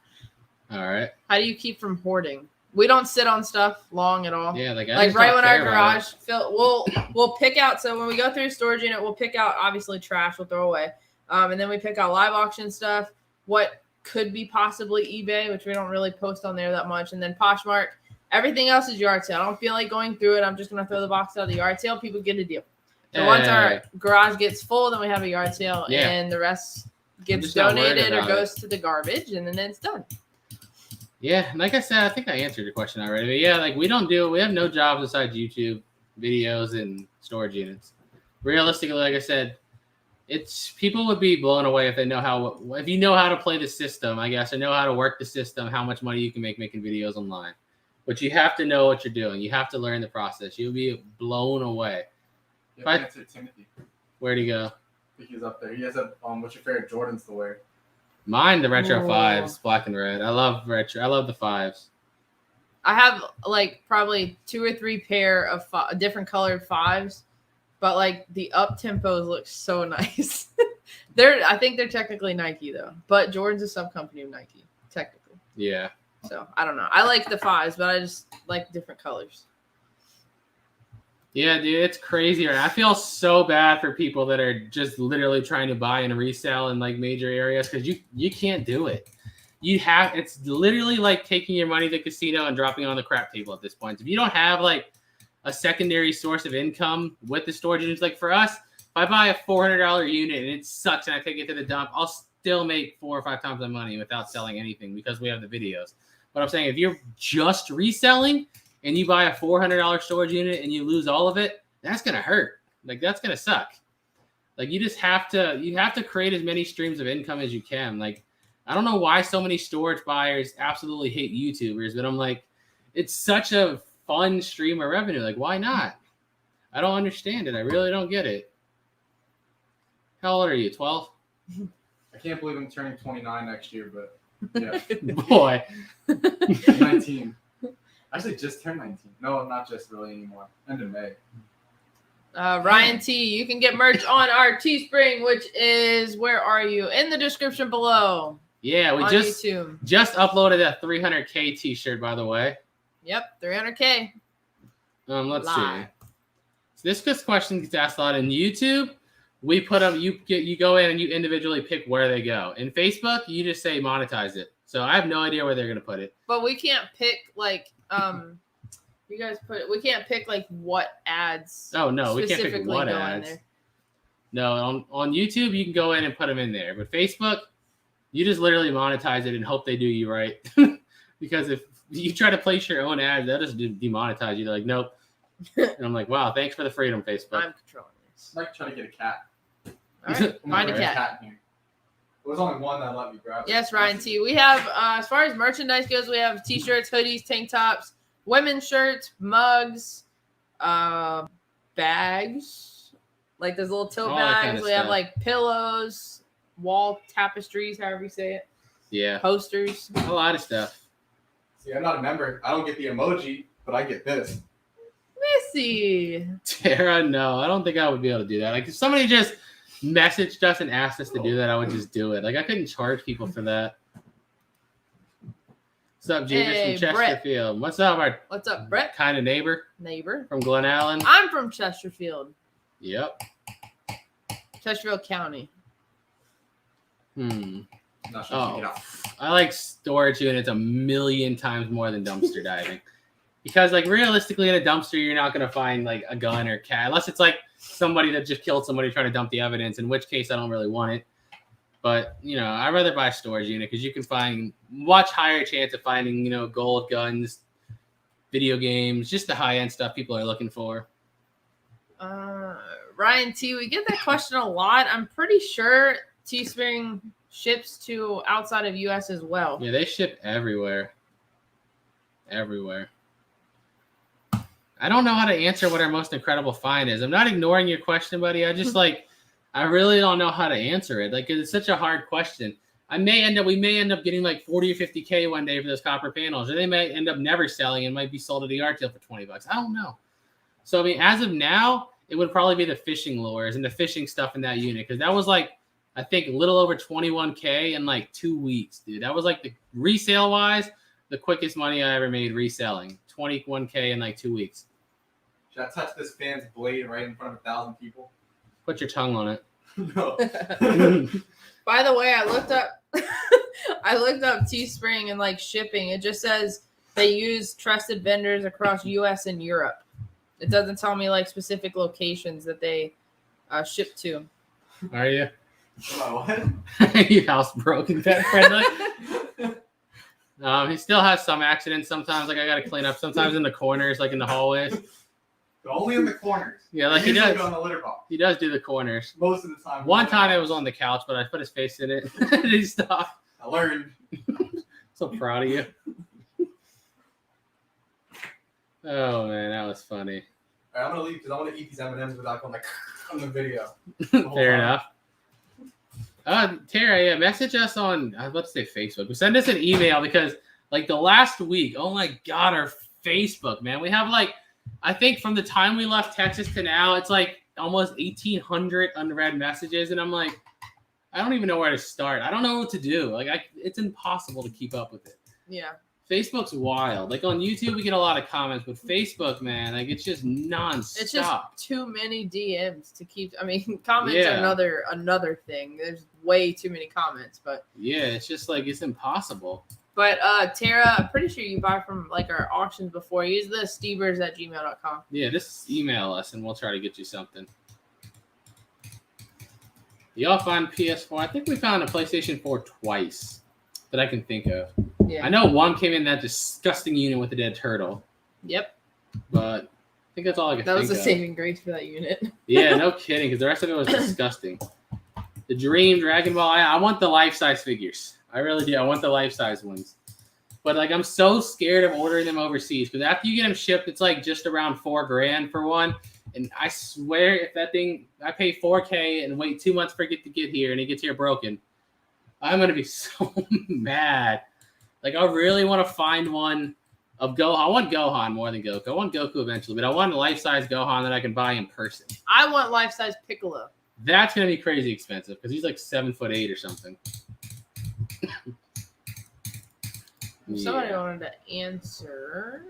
All right. How do you keep from hoarding? We don't sit on stuff long at all. Yeah, like I Like just right don't when our care about garage we'll pick out. So when we go through a storage unit, we'll pick out obviously trash we'll throw away, and then we pick out live auction stuff. What could be possibly eBay, which we don't really post on there that much, and then Poshmark. Everything else is yard sale. I don't feel like going through it. I'm just gonna throw the box out of the yard sale. People get a deal. So once our garage gets full, then we have a yard sale, Yeah. and the rest gets just not worried donated or about goes to the garbage, and then it's done. Yeah, like I said, I think I answered your question already. But yeah, like we have no jobs besides YouTube videos and storage units. Realistically, like I said, it's people would be blown away if you know how to play the system, I guess, or know how to work the system, how much money you can make making videos online. But you have to know what you're doing. You have to learn the process. You'll be blown away. You have to answer Timothy. Where'd he go? I think he's up there. He has a what's your favorite Jordans to wear? Mine, the retro Whoa. 5s, black and red. I love retro. I love the 5s. I have like probably 2 or 3 pair of different colored 5s, but like the up tempos look so nice. I think they're technically Nike though, but Jordan's a sub company of Nike technically. Yeah. So I don't know. I like the 5s, but I just like different colors. Yeah, dude, it's crazy. Right? I feel so bad for people that are just literally trying to buy and resell in like major areas because you can't do it. It's literally like taking your money to the casino and dropping it on the crap table at this point. If you don't have like a secondary source of income with the storage units, like for us, if I buy a $400 unit and it sucks and I take it to the dump, I'll still make 4 or 5 times the money without selling anything because we have the videos. But I'm saying if you're just reselling and you buy a $400 storage unit and you lose all of it, that's going to hurt. Like that's going to suck. Like you have to create as many streams of income as you can. Like, I don't know why so many storage buyers absolutely hate YouTubers, but I'm like, It's such a fun stream of revenue. Like, why not? I don't understand it. I really don't get it. How old are you? 12? I can't believe I'm turning 29 next year, but yeah, Boy. 19. Actually, just turned 19. No, not just really anymore. End of May. Ryan T, you can get merch on our Teespring, which is, where are you? In the description below. Yeah, we on just YouTube. uploaded that 300K t-shirt, by the way. Yep, 300K. Let's Live. see. So this question gets asked a lot in YouTube. We put them. You go in and you individually pick where they go. In Facebook, you just say monetize it. So I have no idea where they're gonna put it. But we can't pick like you guys we can't pick like what ads. Oh no, we can't pick specifically what go in ads. there. No, on YouTube you can go in and put them in there. But Facebook, you just literally monetize it and hope they do you right. Because if you try to place your own ads, they'll just demonetize you. They're like, nope. And I'm like, wow, thanks for the freedom, Facebook. I'm controlling this. I'm like trying to get a cat. All right, find a There's cat. in here. There's only one that let me grab it. Yes, Ryan T. We have, as far as merchandise goes, we have t-shirts, hoodies, tank tops, women's shirts, mugs, bags, like those little tote All that bags. kind of We have stuff. like pillows, wall tapestries, however you say it, Yeah, posters. a lot of stuff. See, I'm not a member. I don't get the emoji, but I get this. Missy. Tara, no, I don't think I would be able to do that. Like if somebody just messaged us and asked us to do that, I would just do it. Like I couldn't charge people for that. What's up, Jebus Hey, from Brett. Chesterfield? What's up, our What's up, Brett? kind of neighbor Neighbor. from Glen Allen? I'm from Chesterfield, Yep. Chesterfield County. I'm not sure if you get out. I like storage units a million times more than dumpster diving. Because like realistically in a dumpster, you're not going to find like a gun or cat unless it's like somebody that just killed somebody trying to dump the evidence, in which case I don't really want it. But, you know, I'd rather buy a storage unit because you can find much higher chance of finding, you know, gold, guns, video games, just the high-end stuff people are looking for. Ryan T, we get that question a lot. I'm pretty sure Teespring ships to outside of US as well. Yeah, they ship everywhere. Everywhere. I don't know how to answer what our most incredible find is. I'm not ignoring your question, buddy. I just like, I really don't know how to answer it. Like, it's such a hard question. We may end up getting like 40 or 50K one day for those copper panels, or they might end up never selling and might be sold at the yard sale for $20. I don't know. So, I mean, as of now, it would probably be the fishing lures and the fishing stuff in that unit. Cause that was like, I think a little over 21K in like 2 weeks, dude. That was like the resale wise, the quickest money I ever made reselling. 21K in like 2 weeks. Should I touch this fan's blade right in front of 1,000 people? Put your tongue on it. No. By the way, I looked up Teespring and like shipping. It just says they use trusted vendors across US and Europe. It doesn't tell me like specific locations that they ship to. Are you? What? You housebroken pet friendly. He still has some accidents sometimes. Like I got to clean up. Sometimes in the corners, like in the hallways. But only in the corners. Yeah, like he Usually does. go in the litter box. He does do the corners. Most of the time. One time it was on the couch, but I put his face in it. And he stopped. I learned. So proud of you. Oh man, that was funny. All right, I'm gonna leave because I want to eat these M&Ms without going like on the video. The whole Fair time. enough. Tara, yeah, message us on, let's say Facebook. Send us an email because, like, the last week, oh my God, our Facebook, man. We have, like, I think from the time we left Texas to now, it's like almost 1,800 unread messages. And I'm like, I don't even know where to start. I don't know what to do. Like, it's impossible to keep up with it. Yeah. Facebook's wild. Like, on YouTube, we get a lot of comments, but Facebook, man, like, it's just nonstop. It's just too many DMs to keep. I mean, comments Yeah. are another thing. There's way too many comments, but Yeah, it's just like, it's impossible. Tara, I'm pretty sure you buy from like our auctions before. Use the steebers@gmail.com. Yeah, just email us and we'll try to get you something. Y'all find PS4? I think we found a PlayStation 4 twice that I can think of. Yeah. I know one came in that disgusting unit with the dead turtle, Yep. but I think that's all I can That think was the of. saving grace for that unit. Yeah, no kidding, because the rest of it was disgusting. The Dream, Dragon Ball, I want the life-size figures. I really do. I want the life-size ones. But like, I'm so scared of ordering them overseas because after you get them shipped, it's like just around $4,000 for one. And I swear, if that thing, I pay $4,000 and wait 2 months for it to get here, and it gets here broken, I'm gonna be so mad. Like, I really want to find one of Gohan. I want Gohan more than Goku. I want Goku eventually, but I want a life-size Gohan that I can buy in person. I want life-size Piccolo. That's gonna be crazy expensive because he's like 7'8" or something. Somebody wanted to answer.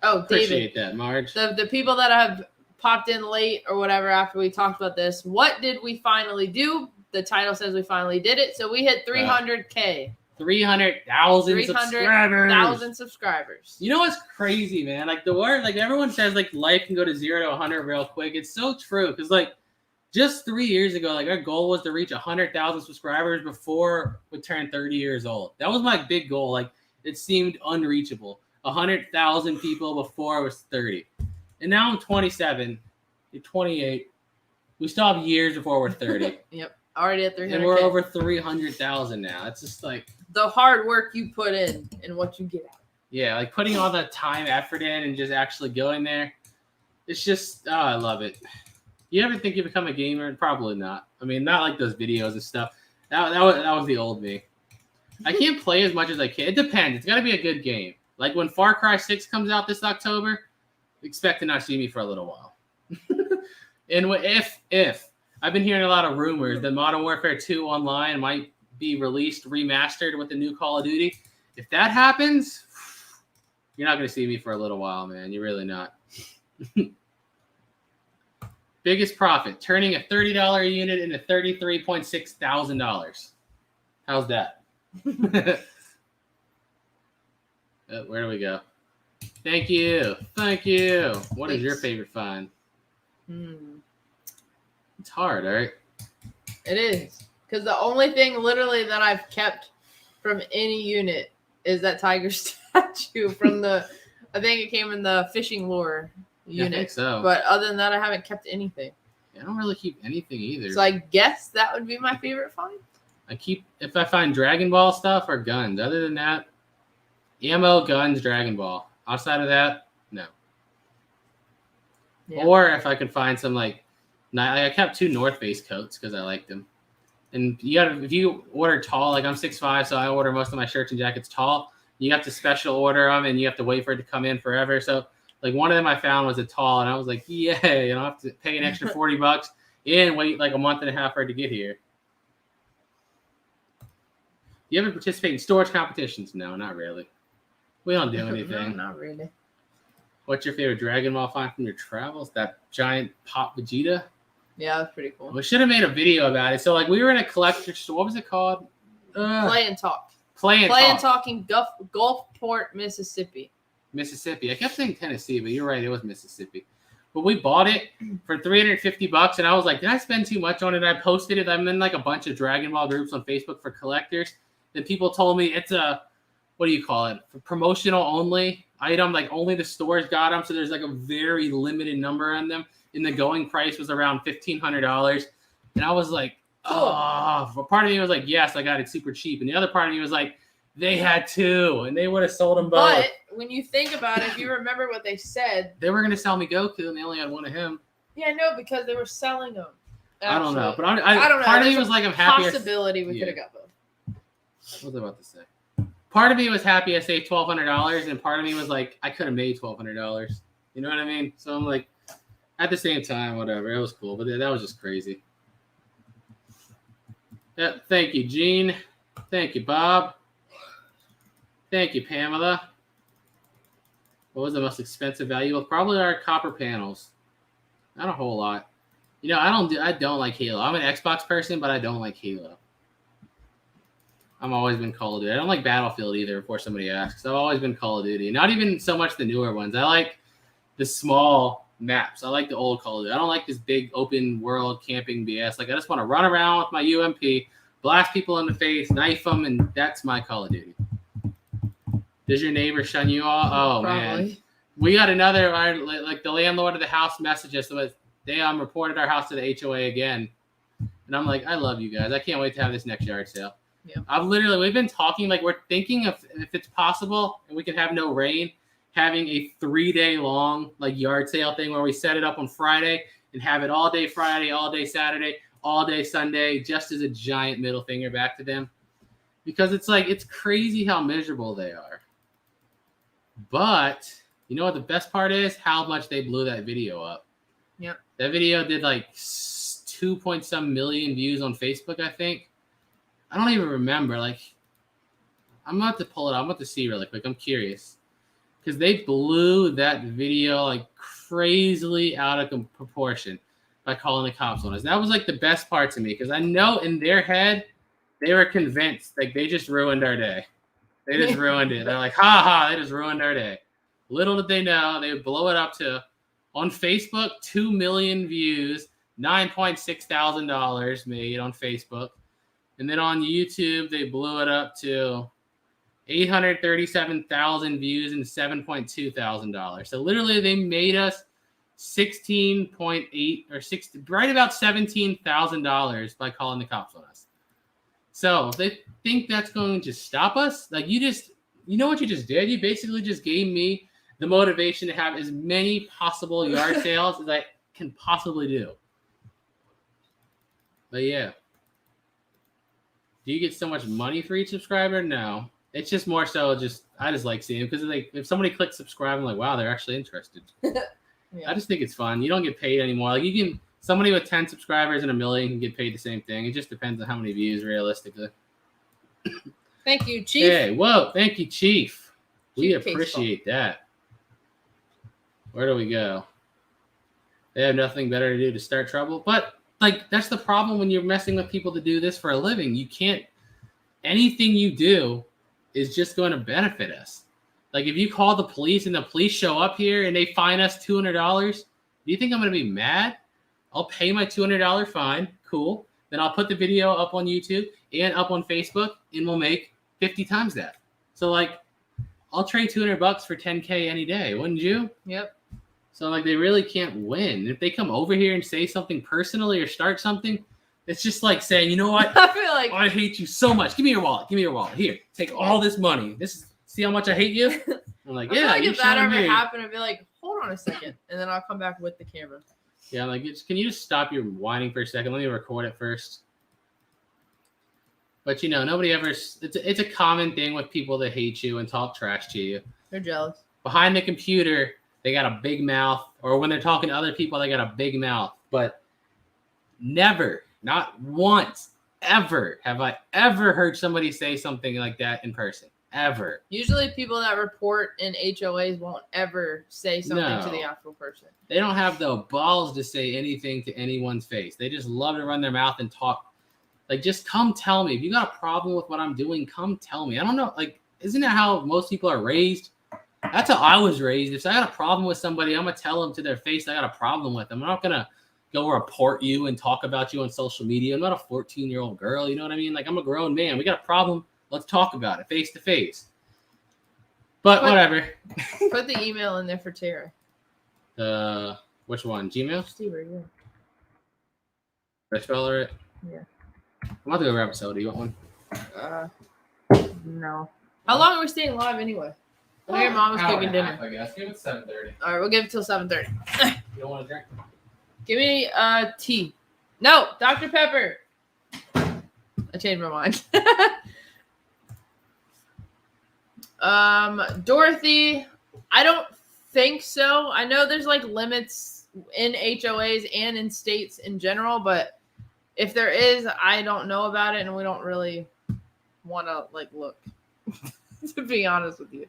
Oh, Appreciate David. that, Marge. The people that have popped in late or whatever after we talked about this, what did we finally do? The title says we finally did it. So we hit 300K. 300,000 subscribers. 300,000 subscribers. You know what's crazy, man? Like, the word, like, everyone says, like, life can go to 0 to 100 real quick. It's so true because, like, just 3 years ago, like, our goal was to reach 100,000 subscribers before we turned 30 years old. That was my big goal. Like, it seemed unreachable. 100,000 people before I was 30. And now I'm 27. You're 28. We still have years before we're 30. Yep. Already at 300K. And we're over 300,000 now. It's just like the hard work you put in and what you get out. Yeah, like putting all that time, effort in and just actually going there. It's just, oh, I love it. You ever think you become a gamer? Probably not. I mean, not like those videos and stuff. That was the old me. I can't play as much as I can. It depends. It's got to be a good game. Like when Far Cry 6 comes out this October, expect to not see me for a little while. And if I've been hearing a lot of rumors that Modern Warfare 2 Online might be released remastered with the new Call of Duty. If that happens, you're not going to see me for a little while, man. You're really not. Biggest profit, turning a $30 unit into $33.6 thousand. How's that? Where do we go? Thank you. Thank you. What is your favorite find? It's hard, all right? It is. Because the only thing literally that I've kept from any unit is that tiger statue from the, I think it came in the fishing lure unit. I think so. But other than that, I haven't kept anything. I don't really keep anything either. So I guess that would be my favorite find. I keep, if I find Dragon Ball stuff or guns. Other than that, ammo, guns, Dragon Ball. Outside of that, no. Yeah. Or if I could find some I kept 2 North Face coats because I liked them. And if you order tall, like I'm 6'5", so I order most of my shirts and jackets tall. You have to special order them, and you have to wait for it to come in forever. So like one of them I found was a tall, and I was like, yay! I don't have to pay an extra $40 and wait like a month and a half for it to get here. You ever participate in storage competitions? No, not really. We don't do anything. No, not really. What's your favorite Dragon Ball find from your travels? That giant Pop Vegeta? Yeah, that's pretty cool. We should have made a video about it. So, like, we were in a collector store. What was it called? Play and Talk. Play and Talking Gulfport, Mississippi. Mississippi. I kept saying Tennessee, but you're right. It was Mississippi. But we bought it for $350, and I was like, did I spend too much on it? I posted it. I'm in, like, a bunch of Dragon Ball groups on Facebook for collectors. Then people told me it's a, what do you call it? Promotional only item. Like, only the stores got them, so there's, like, a very limited number on them. And the going price was around $1,500. And I was like, oh. Part of me was like, yes, I got it super cheap. And the other part of me was like, they had 2, and they would have sold them both. But when you think about it, if you remember what they said. They were going to sell me Goku, and they only had one of him. Yeah, no, because they were selling them. Actually. I don't know. But I don't know. Part of me was like, I'm happy. Possibility we could have got both. What was I about to say? Part of me was happy I saved $1,200, and part of me was like, I could have made $1,200. You know what I mean? So I'm like, at the same time, whatever. It was cool, but that was just crazy. Yeah, thank you, Gene. Thank you, Bob. Thank you, Pamela. What was the most expensive value? Well, probably our copper panels. Not a whole lot. You know, I don't like Halo. I'm an Xbox person, but I don't like Halo. I've always been Call of Duty. I don't like Battlefield either, before somebody asks. I've always been Call of Duty. Not even so much the newer ones. I like the small maps. I like the old Call of Duty. I don't like this big open world camping BS. Like, I just want to run around with my UMP, blast people in the face, knife them, and that's my Call of Duty. Does your neighbor shun you all? Oh, probably. Man. We got another, like the landlord of the house messaged us. They reported our house to the HOA again. And I'm like, I love you guys. I can't wait to have this next yard sale. Yeah. We've been talking, like we're thinking of if it's possible and we can have no rain, having a 3-day long like yard sale thing where we set it up on Friday and have it all day Friday, all day Saturday, all day Sunday, just as a giant middle finger back to them. Because it's crazy how miserable they are. But you know what the best part is? How much they blew that video up. Yep. That video did like 2-point-some million views on Facebook, I think. I don't even remember. Like, I'm about to pull it up. I'm about to see really quick. I'm curious. Because they blew that video like crazily out of proportion by calling the cops on us. That was like the best part to me because I know in their head they were convinced like they just ruined our day. They just ruined it. They're like, ha ha, they just ruined our day. Little did they know they would blow it up to on Facebook 2 million views, $9,600 made on Facebook. And then on YouTube, they blew it up to 837,000 views and $7,200. So literally, they made us 16.8 or 60, right about $17,000 by calling the cops on us. So they think that's going to stop us. Like you know what you just did? You basically just gave me the motivation to have as many possible yard sales as I can possibly do. But yeah. Do you get so much money for each subscriber? No. It's just more so I just like seeing it because like if somebody clicks subscribe, I'm like, wow, they're actually interested. Yeah. I just think it's fun. You don't get paid anymore. Like somebody with 10 subscribers and 1 million can get paid the same thing. It just depends on how many views realistically. Thank you, Chief. Hey, whoa, thank you, Chief. We Chief appreciate that. Where do we go? They have nothing better to do to start trouble. But like that's the problem when you're messing with people to do this for a living. You can't. Anything you do is just going to benefit us. Like if you call the police and the police show up here and they fine us $200, do you think I'm going to be mad? I'll pay my $200 fine. Cool. Then I'll put the video up on YouTube and up on Facebook and we'll make 50 times that. So like I'll trade $200 for $10K any day. Wouldn't you? Yep. So like they really can't win. If they come over here and say something personally or start something, it's just like saying, you know what? I feel like I hate you so much. Give me your wallet. Give me your wallet. Here, take all this money. See how much I hate you? I'm like, I yeah. feel like you if that showing ever me. happened, I'd be like, hold on a second, and then I'll come back with the camera. Yeah, I'm like, can you just stop your whining for a second? Let me record it first. But nobody ever. It's a common thing with people that hate you and talk trash to you. They're jealous. Behind the computer, they got a big mouth, or when they're talking to other people, they got a big mouth. But never, not once, ever have I ever heard somebody say something like that in person. Ever. Usually people that report in HOAs won't ever say something to the actual person. They don't have the balls to say anything to anyone's face. They just love to run their mouth and talk. Like, just come tell me. If you got a problem with what I'm doing, come tell me. I don't know. Like, isn't that how most people are raised? That's how I was raised. If I got a problem with somebody, I'm going to tell them to their face I got a problem with them. I'm not going to go report you and talk about you on social media. I'm not a 14-year-old girl. You know what I mean? Like, I'm a grown man. We got a problem. Let's talk about it face to face. But whatever. Put the email in there for Tara. Which one? Gmail? Stever, yeah. Did I spell it? Yeah. I'm about to go grab a soda. You want one? No. How long are we staying live anyway? I know your mom was cooking dinner. I guess. Give it 7:30. All right, we'll give it till 7:30. You don't want to drink? Give me tea. No, Dr. Pepper. I changed my mind. Dorothy, I don't think so. I know there's like limits in HOAs and in states in general, but if there is, I don't know about it, and we don't really want to like look. To be honest with you,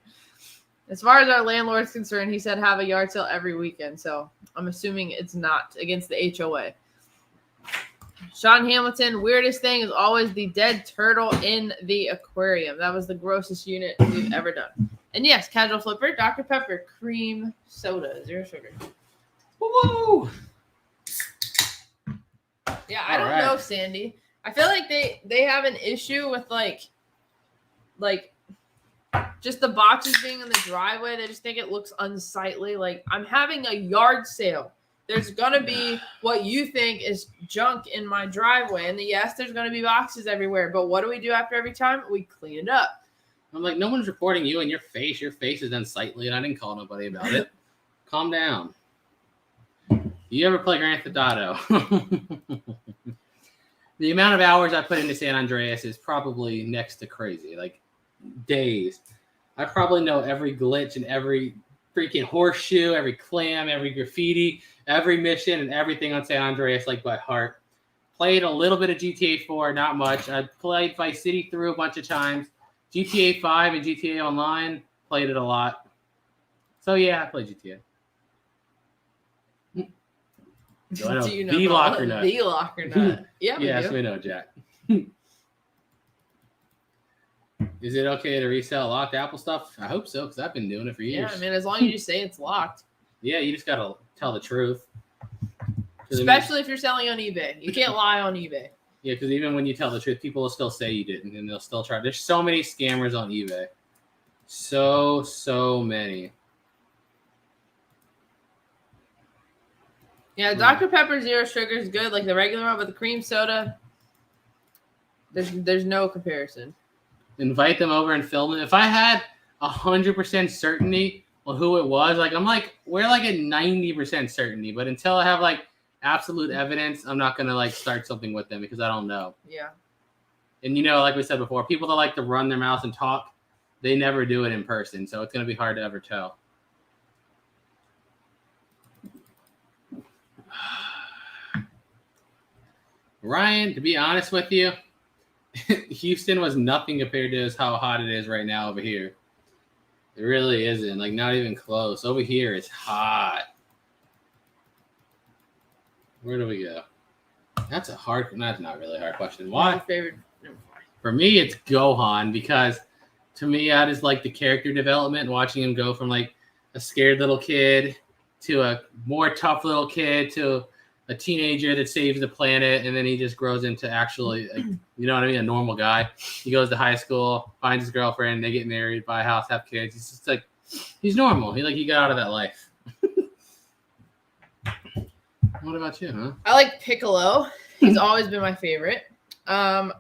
as far as our landlord's concerned, he said have a yard sale every weekend, so I'm assuming it's not against the HOA. Sean Hamilton, weirdest thing is always the dead turtle in the aquarium. That was the grossest unit we've ever done. And yes, Casual Flipper, Dr. Pepper, cream soda, 0 sugar. Woo! Yeah, I don't know, Sandy. I feel like they have an issue with like just the boxes being in the driveway. They just think it looks unsightly. Like, I'm having a yard sale. there's gonna be what you think is junk in my driveway, and yes, there's gonna be boxes everywhere. But what do we do after every time? We clean it up. I'm like, no one's reporting you and your face. Your face is unsightly, and I didn't call nobody about it. Calm down. You ever play Grand Theft Auto? The amount of hours I put into San Andreas is probably next to crazy. Like days. I probably know every glitch and every freaking horseshoe, every clam, every graffiti, every mission, and everything on San Andreas like by heart. Played a little bit of GTA 4, not much. I played Vice City through a bunch of times. GTA 5 and GTA Online, played it a lot. So yeah, I played GTA. Do you know the locker nut? The locker nut. Yeah, yes, we know, Jack. Is it okay to resell locked Apple stuff? I hope so, because I've been doing it for years. Yeah, I mean, as long as you say it's locked. Yeah, you just gotta tell the truth. Especially if you're selling on eBay. You can't lie on eBay. Yeah, because even when you tell the truth, people will still say you didn't, and they'll still try. There's so many scammers on eBay. So many. Yeah, Dr. Pepper Zero Sugar is good, like the regular one, but the cream soda, there's no comparison. Invite them over and film it. If I had 100% certainty on who it was, like we're like at 90% certainty, but until I have like absolute evidence, I'm not gonna like start something with them because I don't know. Yeah. And like we said before, people that like to run their mouth and talk, they never do it in person, so it's gonna be hard to ever tell. Ryan, to be honest with you, Houston was nothing compared to how hot it is right now over here. It really isn't. Like, not even close. Over here, it's hot. Where do we go? That's not really a hard question. Why? What's your favorite? For me, it's Gohan because to me, I just like the character development, watching him go from like a scared little kid to a more tough little kid to a teenager that saves the planet, and then he just grows into actually, like, you know what I mean, a normal guy. He goes to high school, finds his girlfriend, they get married, buy a house, have kids. He's just like, he's normal. He got out of that life. What about you, huh? I like Piccolo. He's always been my favorite. I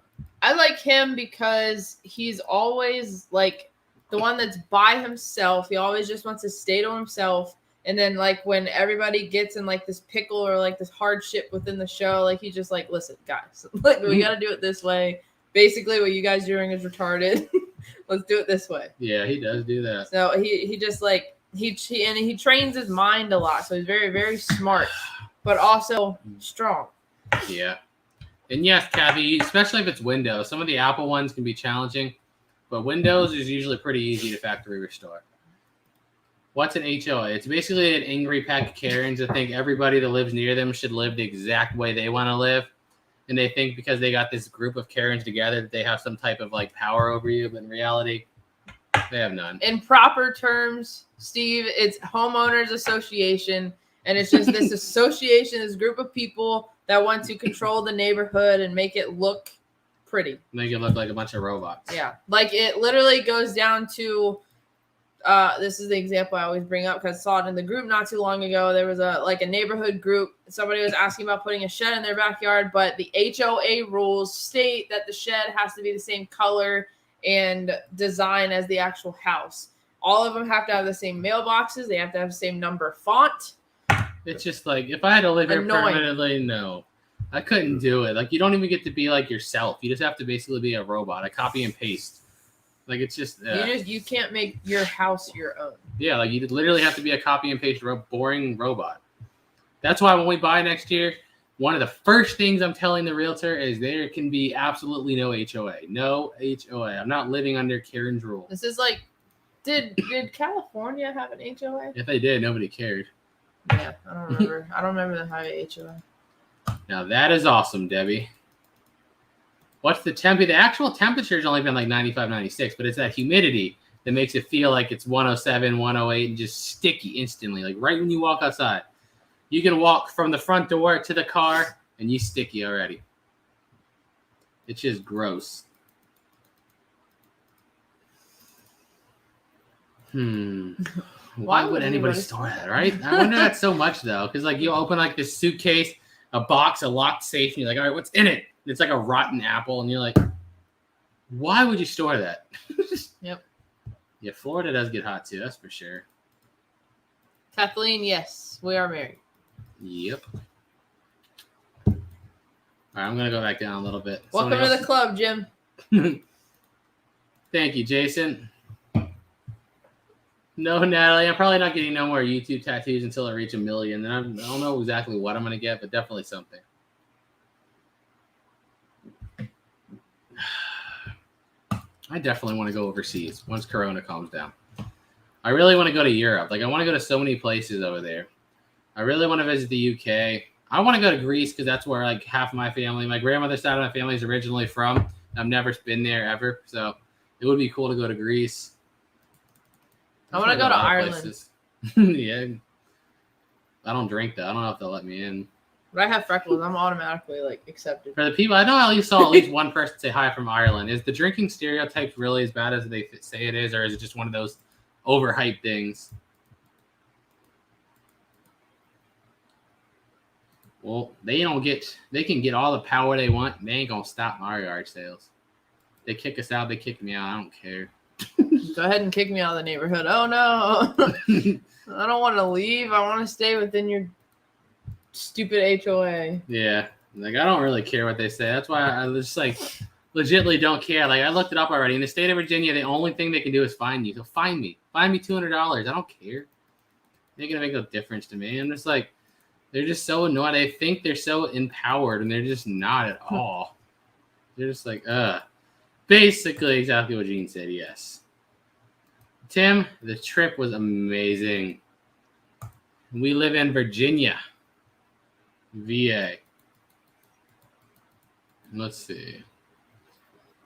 like him because he's always like the one that's by himself. He always just wants to stay to himself. And then, like, when everybody gets in, like, this pickle or, like, this hardship within the show, like, he's just like, listen, guys, like, we got to do it this way. Basically, what you guys are doing is retarded. Let's do it this way. Yeah, he does do that. So he just, like, he trains his mind a lot. So he's very, very smart, but also strong. Yeah. And yes, Kathy, especially if it's Windows. Some of the Apple ones can be challenging, but Windows is usually pretty easy to factory restore. What's an HOA? It's basically an angry pack of Karens that think everybody that lives near them should live the exact way they want to live. And they think because they got this group of Karens together that they have some type of like power over you. But in reality, they have none. In proper terms, Steve, it's homeowners association. And it's just this association, this group of people that want to control the neighborhood and make it look pretty. Make it look like a bunch of robots. Yeah. Like it literally goes down to... this is the example I always bring up because I saw it in the group not too long ago. There was a neighborhood group. Somebody was asking about putting a shed in their backyard, but the HOA rules state that the shed has to be the same color and design as the actual house. All of them have to have the same mailboxes. They have to have the same number font. It's just like, if I had to live here permanently, no. I couldn't do it. Like, you don't even get to be like yourself. You just have to basically be a robot, a copy and paste. Like, it's just... you can't make your house your own. Yeah, like, you literally have to be a copy and paste boring robot. That's why when we buy next year, one of the first things I'm telling the realtor is there can be absolutely no HOA. No HOA. I'm not living under Karen's rule. This is like... Did California have an HOA? If they did, nobody cared. Yeah, I don't remember. I don't remember the high HOA. Now, that is awesome, Debbie. What's the temperature? The actual temperature has only been like 95, 96, but it's that humidity that makes it feel like it's 107, 108, and just sticky instantly. Like right when you walk outside, you can walk from the front door to the car and you sticky already. It's just gross. Why would anybody store that, right? I wonder that so much though, because like you open like this suitcase, a box, a locked safe, and you're like, all right, what's in it? And it's like a rotten apple, and you're like, why would you store that? Yep. Yeah, Florida does get hot too, that's for sure. Kathleen, yes, we are married. Yep. All right, I'm gonna go back down a little bit. Welcome to the club, Jim. Thank you, Jason. No, Natalie, I'm probably not getting no more YouTube tattoos until I reach 1 million. And I don't know exactly what I'm gonna get, but definitely something. I definitely want to go overseas once Corona calms down. I really want to go to Europe. Like I want to go to so many places over there. I really want to visit the UK. I want to go to Greece because that's where like half my family, my grandmother's side of my family is originally from. I've never been there ever, so it would be cool to go to Greece. I want to go to Ireland. Yeah. I don't drink though. I don't know if they'll let me in. But I have freckles. I'm automatically like accepted. For the people, I know I at least saw at least one person say hi from Ireland. Is the drinking stereotype really as bad as they say it is, or is it just one of those overhyped things? Well, they can get all the power they want. They ain't gonna stop my yard sales. They kick us out. They kick me out. I don't care. Go ahead and kick me out of the neighborhood. Oh no. I don't want to leave. I want to stay within your stupid HOA. Yeah. Like, I don't really care what they say. That's why I just, like, legitimately don't care. Like, I looked it up already. In the state of Virginia, the only thing they can do is fine you. So fine me. Fine me $200. I don't care. They're going to make no difference to me. I'm just like, they're just so annoyed. They think they're so empowered, and they're just not at all. They're just like, basically exactly what Gene said, yes. Tim, the trip was amazing. We live in Virginia. VA. Let's see.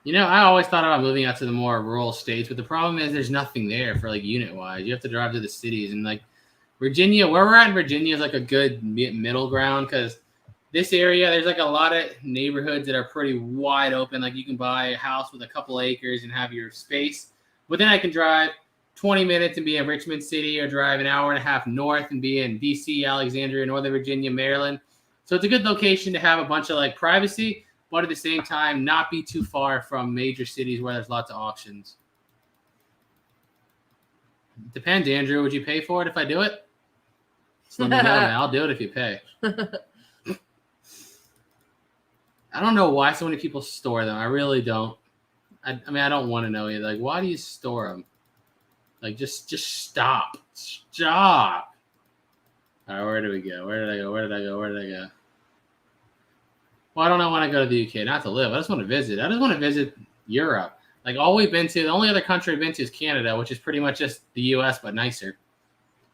You know, I always thought about moving out to the more rural states, but the problem is there's nothing there for like unit wise. You have to drive to the cities, and like Virginia, where we're at in Virginia is like a good middle ground because this area, there's like a lot of neighborhoods that are pretty wide open. Like you can buy a house with a couple acres and have your space, but then I can drive 20 minutes and be in Richmond City, or drive an hour and a half north and be in DC, Alexandria, Northern Virginia, Maryland. So it's a good location to have a bunch of like privacy, but at the same time, not be too far from major cities where there's lots of auctions. Depends, Andrew. Would you pay for it if I do it? Just let me know, man. I'll do it if you pay. I don't know why so many people store them. I really don't. I mean, I don't want to know either. Like, why do you store them? Like, just stop. Stop. All right, where do we go? Where did I go? Where did I go? Where did I go? Well, I don't know when I go to the UK. Not to live. I just want to visit. I just want to visit Europe. Like, all we've been to, the only other country I've been to is Canada, which is pretty much just the US, but nicer.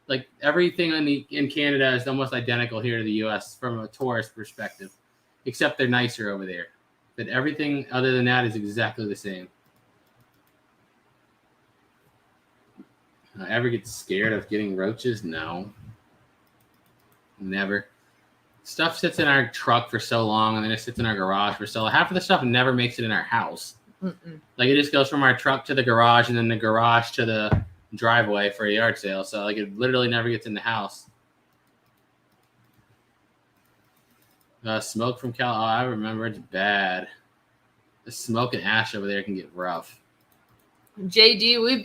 Like, everything in Canada is almost identical here to the US from a tourist perspective, except they're nicer over there. But everything other than that is exactly the same. I ever get scared of getting roaches? No. Never. Stuff sits in our truck for so long, and then it sits in our garage for so long. Half of the stuff never makes it in our house. Mm-mm. Like, it just goes from our truck to the garage, and then the garage to the driveway for a yard sale. So, like, it literally never gets in the house. Smoke from Cal. Oh, I remember. It's bad. The smoke and ash over there can get rough. JD, we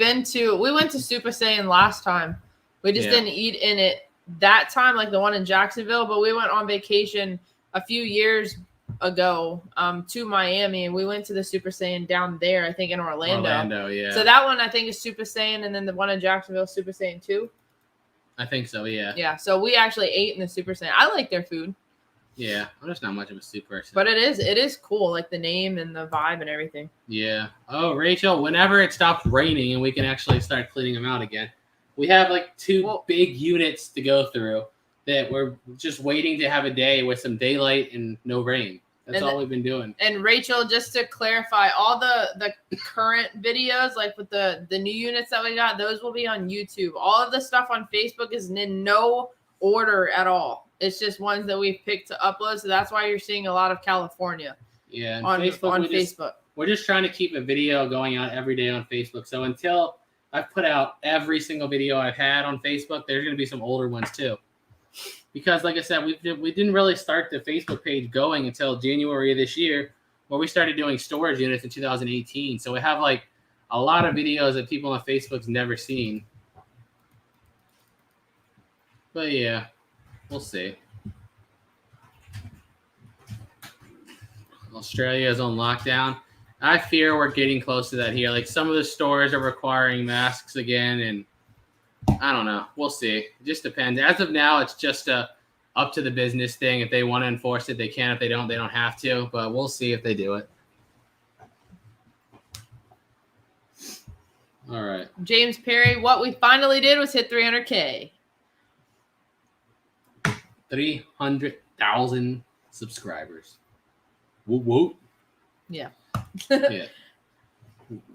went to Super Saiyan last time. We just didn't eat in it that time, like the one in Jacksonville, but we went on vacation a few years ago to Miami, and we went to the Super Saiyan down there, I think in Orlando, yeah. So that one I think is Super Saiyan, and then the one in Jacksonville, Super Saiyan 2. I think so, yeah. Yeah, so we actually ate in the Super Saiyan. I like their food. Yeah, I'm just not much of a soup person. But it is cool, like the name and the vibe and everything. Yeah. Oh, Rachel, whenever it stops raining and we can actually start cleaning them out again, we have like two big units to go through that we're just waiting to have a day with some daylight and no rain. That's all we've been doing. And Rachel, just to clarify, all the current videos, like with the new units that we got, those will be on YouTube. All of the stuff on Facebook is in no order at all. It's just ones that we've picked to upload. So that's why you're seeing a lot of California. Yeah. On Facebook. We're just trying to keep a video going out every day on Facebook. So until I've put out every single video I've had on Facebook. There's going to be some older ones too. Because like I said, we didn't really start the Facebook page going until January of this year, where we started doing storage units in 2018. So we have like a lot of videos that people on Facebook's never seen. But yeah, we'll see. Australia is on lockdown. I fear we're getting close to that here. Like some of the stores are requiring masks again, and I don't know. We'll see. It just depends. As of now, it's just up to the business thing. If they want to enforce it, they can. If they don't have to. But we'll see if they do it. All right. James Perry, what we finally did was hit 300K. 300,000 subscribers. Whoop whoop. Yeah. Yeah.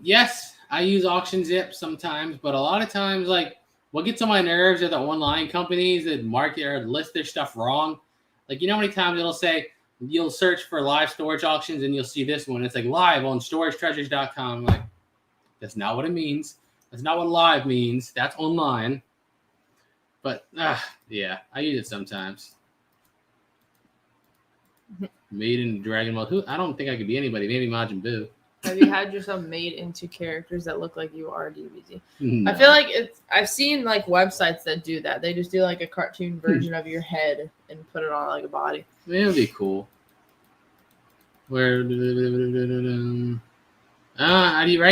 Yes, I use Auction Zip sometimes, but a lot of times, like, what gets on my nerves are the online companies that market or list their stuff wrong. Like, you know how many times it'll say you'll search for live storage auctions and you'll see this one. It's like live on storagetreasures.com. Like, that's not what it means. That's not what live means. That's online. But yeah, I use it sometimes. Made in Dragon Ball. Who? I don't think I could be anybody. Maybe Majin Buu. Have you had yourself made into characters that look like you are DBZ? No. I feel like I've seen like websites that do that. They just do like a cartoon version of your head and put it on like a body. It would be cool. Where? Right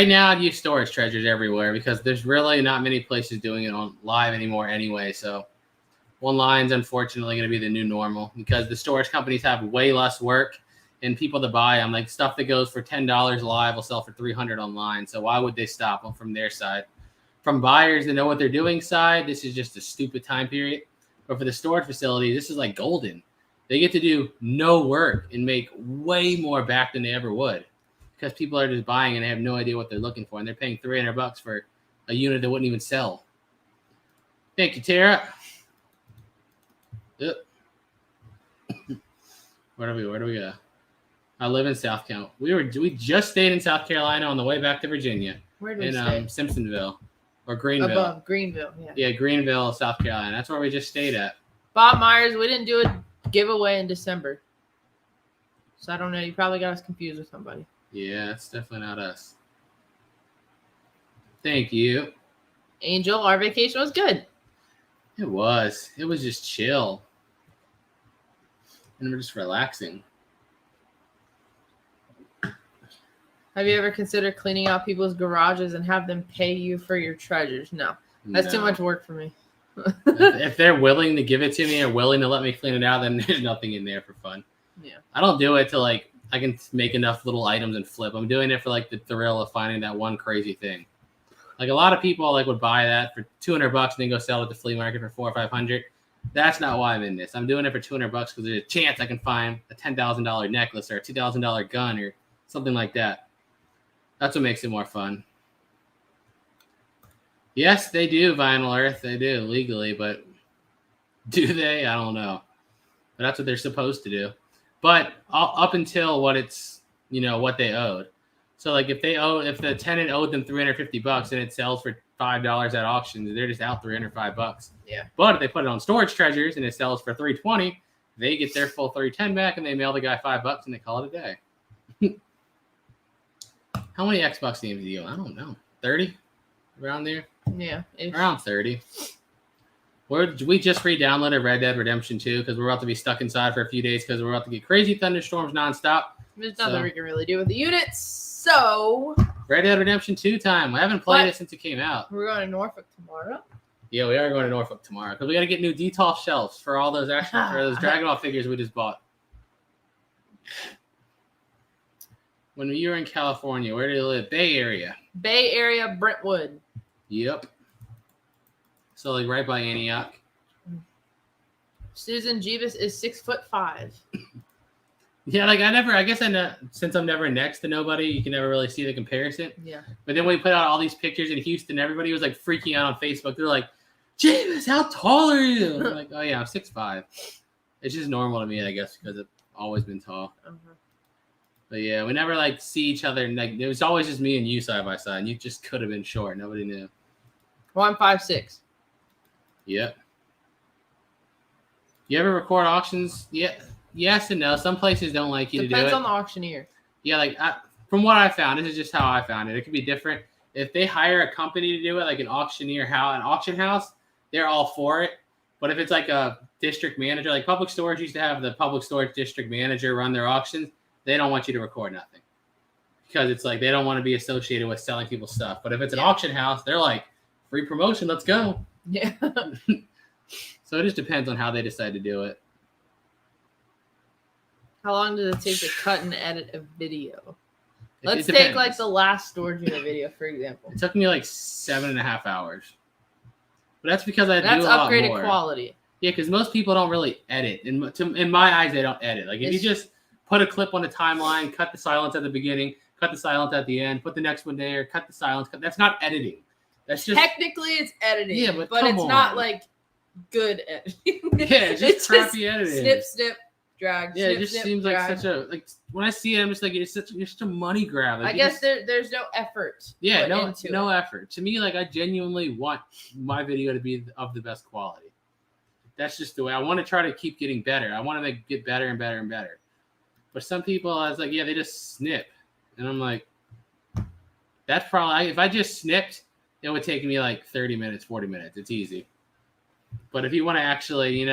now, I'd use storage treasures everywhere because there's really not many places doing it on live anymore anyway. So online's unfortunately going to be the new normal because the storage companies have way less work and people to buy them. Like stuff that goes for $10 live will sell for $300 online. So why would they stop them from their side? From buyers that know what they're doing side, this is just a stupid time period. But for the storage facility, this is like golden. They get to do no work and make way more back than they ever would because people are just buying and they have no idea what they're looking for. And they're paying $300 for a unit that wouldn't even sell. Thank you, Tara. Yep. Where do we go? I live in South Carolina. We just stayed in South Carolina on the way back to Virginia. Where do we in stay? Simpsonville or Greenville. Above Greenville, yeah. Yeah, Greenville, South Carolina. That's where we just stayed at. Bob Myers, we didn't do a giveaway in December. So I don't know. You probably got us confused with somebody. Yeah, it's definitely not us. Thank you. Angel, our vacation was good. It was. It was just chill. And we're just relaxing. Have you ever considered cleaning out people's garages and have them pay you for your treasures? No. That's too much work for me. If they're willing to give it to me or willing to let me clean it out, then there's nothing in there for fun. Yeah. I don't do it to like I can make enough little items and flip. I'm doing it for like the thrill of finding that one crazy thing. Like a lot of people like would buy that for $200 and then go sell it at the flea market for $400 or $500. That's not why I'm in this. I'm doing it for $200 because there's a chance I can find a $10,000 necklace or a $2,000 gun or something like that. That's what makes it more fun. Yes, they do, Vinyl Earth. They do legally, but do they? I don't know. But that's what they're supposed to do. But up until what it's, what they owed. So like if the tenant owed them $350 and it sells for $5 at auction, they're just out $305. Yeah. But if they put it on storage treasures and it sells for $320, they get their full $310 back and they mail the guy $5 and they call it a day. How many Xbox games do you own? I don't know. 30? Around there? Yeah. Around 30. We just re-downloaded Red Dead Redemption 2 because we're about to be stuck inside for a few days because we're about to get crazy thunderstorms nonstop. There's nothing we can really do with the units. So Red Dead Redemption 2 time. I haven't played it since it came out. We're going to Norfolk tomorrow. Yeah, we are going to Norfolk tomorrow because we got to get new DTOF shelves for all those for those Dragon Ball figures we just bought. When you were in California, where do you live? Bay Area. Bay Area, Brentwood. Yep. So like right by Antioch. Susan Jebus is 6'5". Yeah, like since I'm never next to nobody, you can never really see the comparison. Yeah. But then we put out all these pictures in Houston, everybody was like freaking out on Facebook. They're like, Jebus, how tall are you? And I'm like, oh yeah, I'm 6'5". It's just normal to me, I guess, because I've always been tall. Uh-huh. But yeah, we never like see each other. And like it was always just me and you side by side. And you just could have been short. Nobody knew. Well, I'm 5'6". Yep. You ever record auctions? Yeah. Yes and no. Some places don't like you to do Depends it. on the auctioneer. Yeah, like from what I found, this is just how I found it. It could be different. If they hire a company to do it, like an auction house, they're all for it. But if it's like a district manager, like Public Storage used to have the Public Storage district manager run their auctions, they don't want you to record nothing. Because it's like they don't want to be associated with selling people's stuff. But if it's an auction house, they're like, free promotion, let's go. Yeah. So it just depends on how they decide to do it. How long does it take to cut and edit a video? Let's It take depends. like the last storage unit video, for example. It took me like 7.5 hours. But that's because I That's do a lot upgraded more. quality. Yeah, because most people don't really edit. In my eyes, they don't edit. Like if you just put a clip on the timeline, cut the silence at the beginning, cut the silence at the end, put the next one there, cut the silence. That's not editing. That's just Technically, it's editing. Yeah, but it's come not on. like good editing. yeah, it's just crappy editing. Snip, snip, drag. Yeah, snip, it just snip, seems drag. like such a when I see it, I'm just like you're such a money grab. Like, I guess there's no effort. Yeah, put into no it. effort. To me, like I genuinely want my video to be of the best quality. That's just the way I want to try to keep getting better. I want to get better and better and better. But some people, I was like, yeah, they just snip, and I'm like, that's probably if I just snipped, it would take me like 30 minutes, 40 minutes. It's easy. But if you want to actually,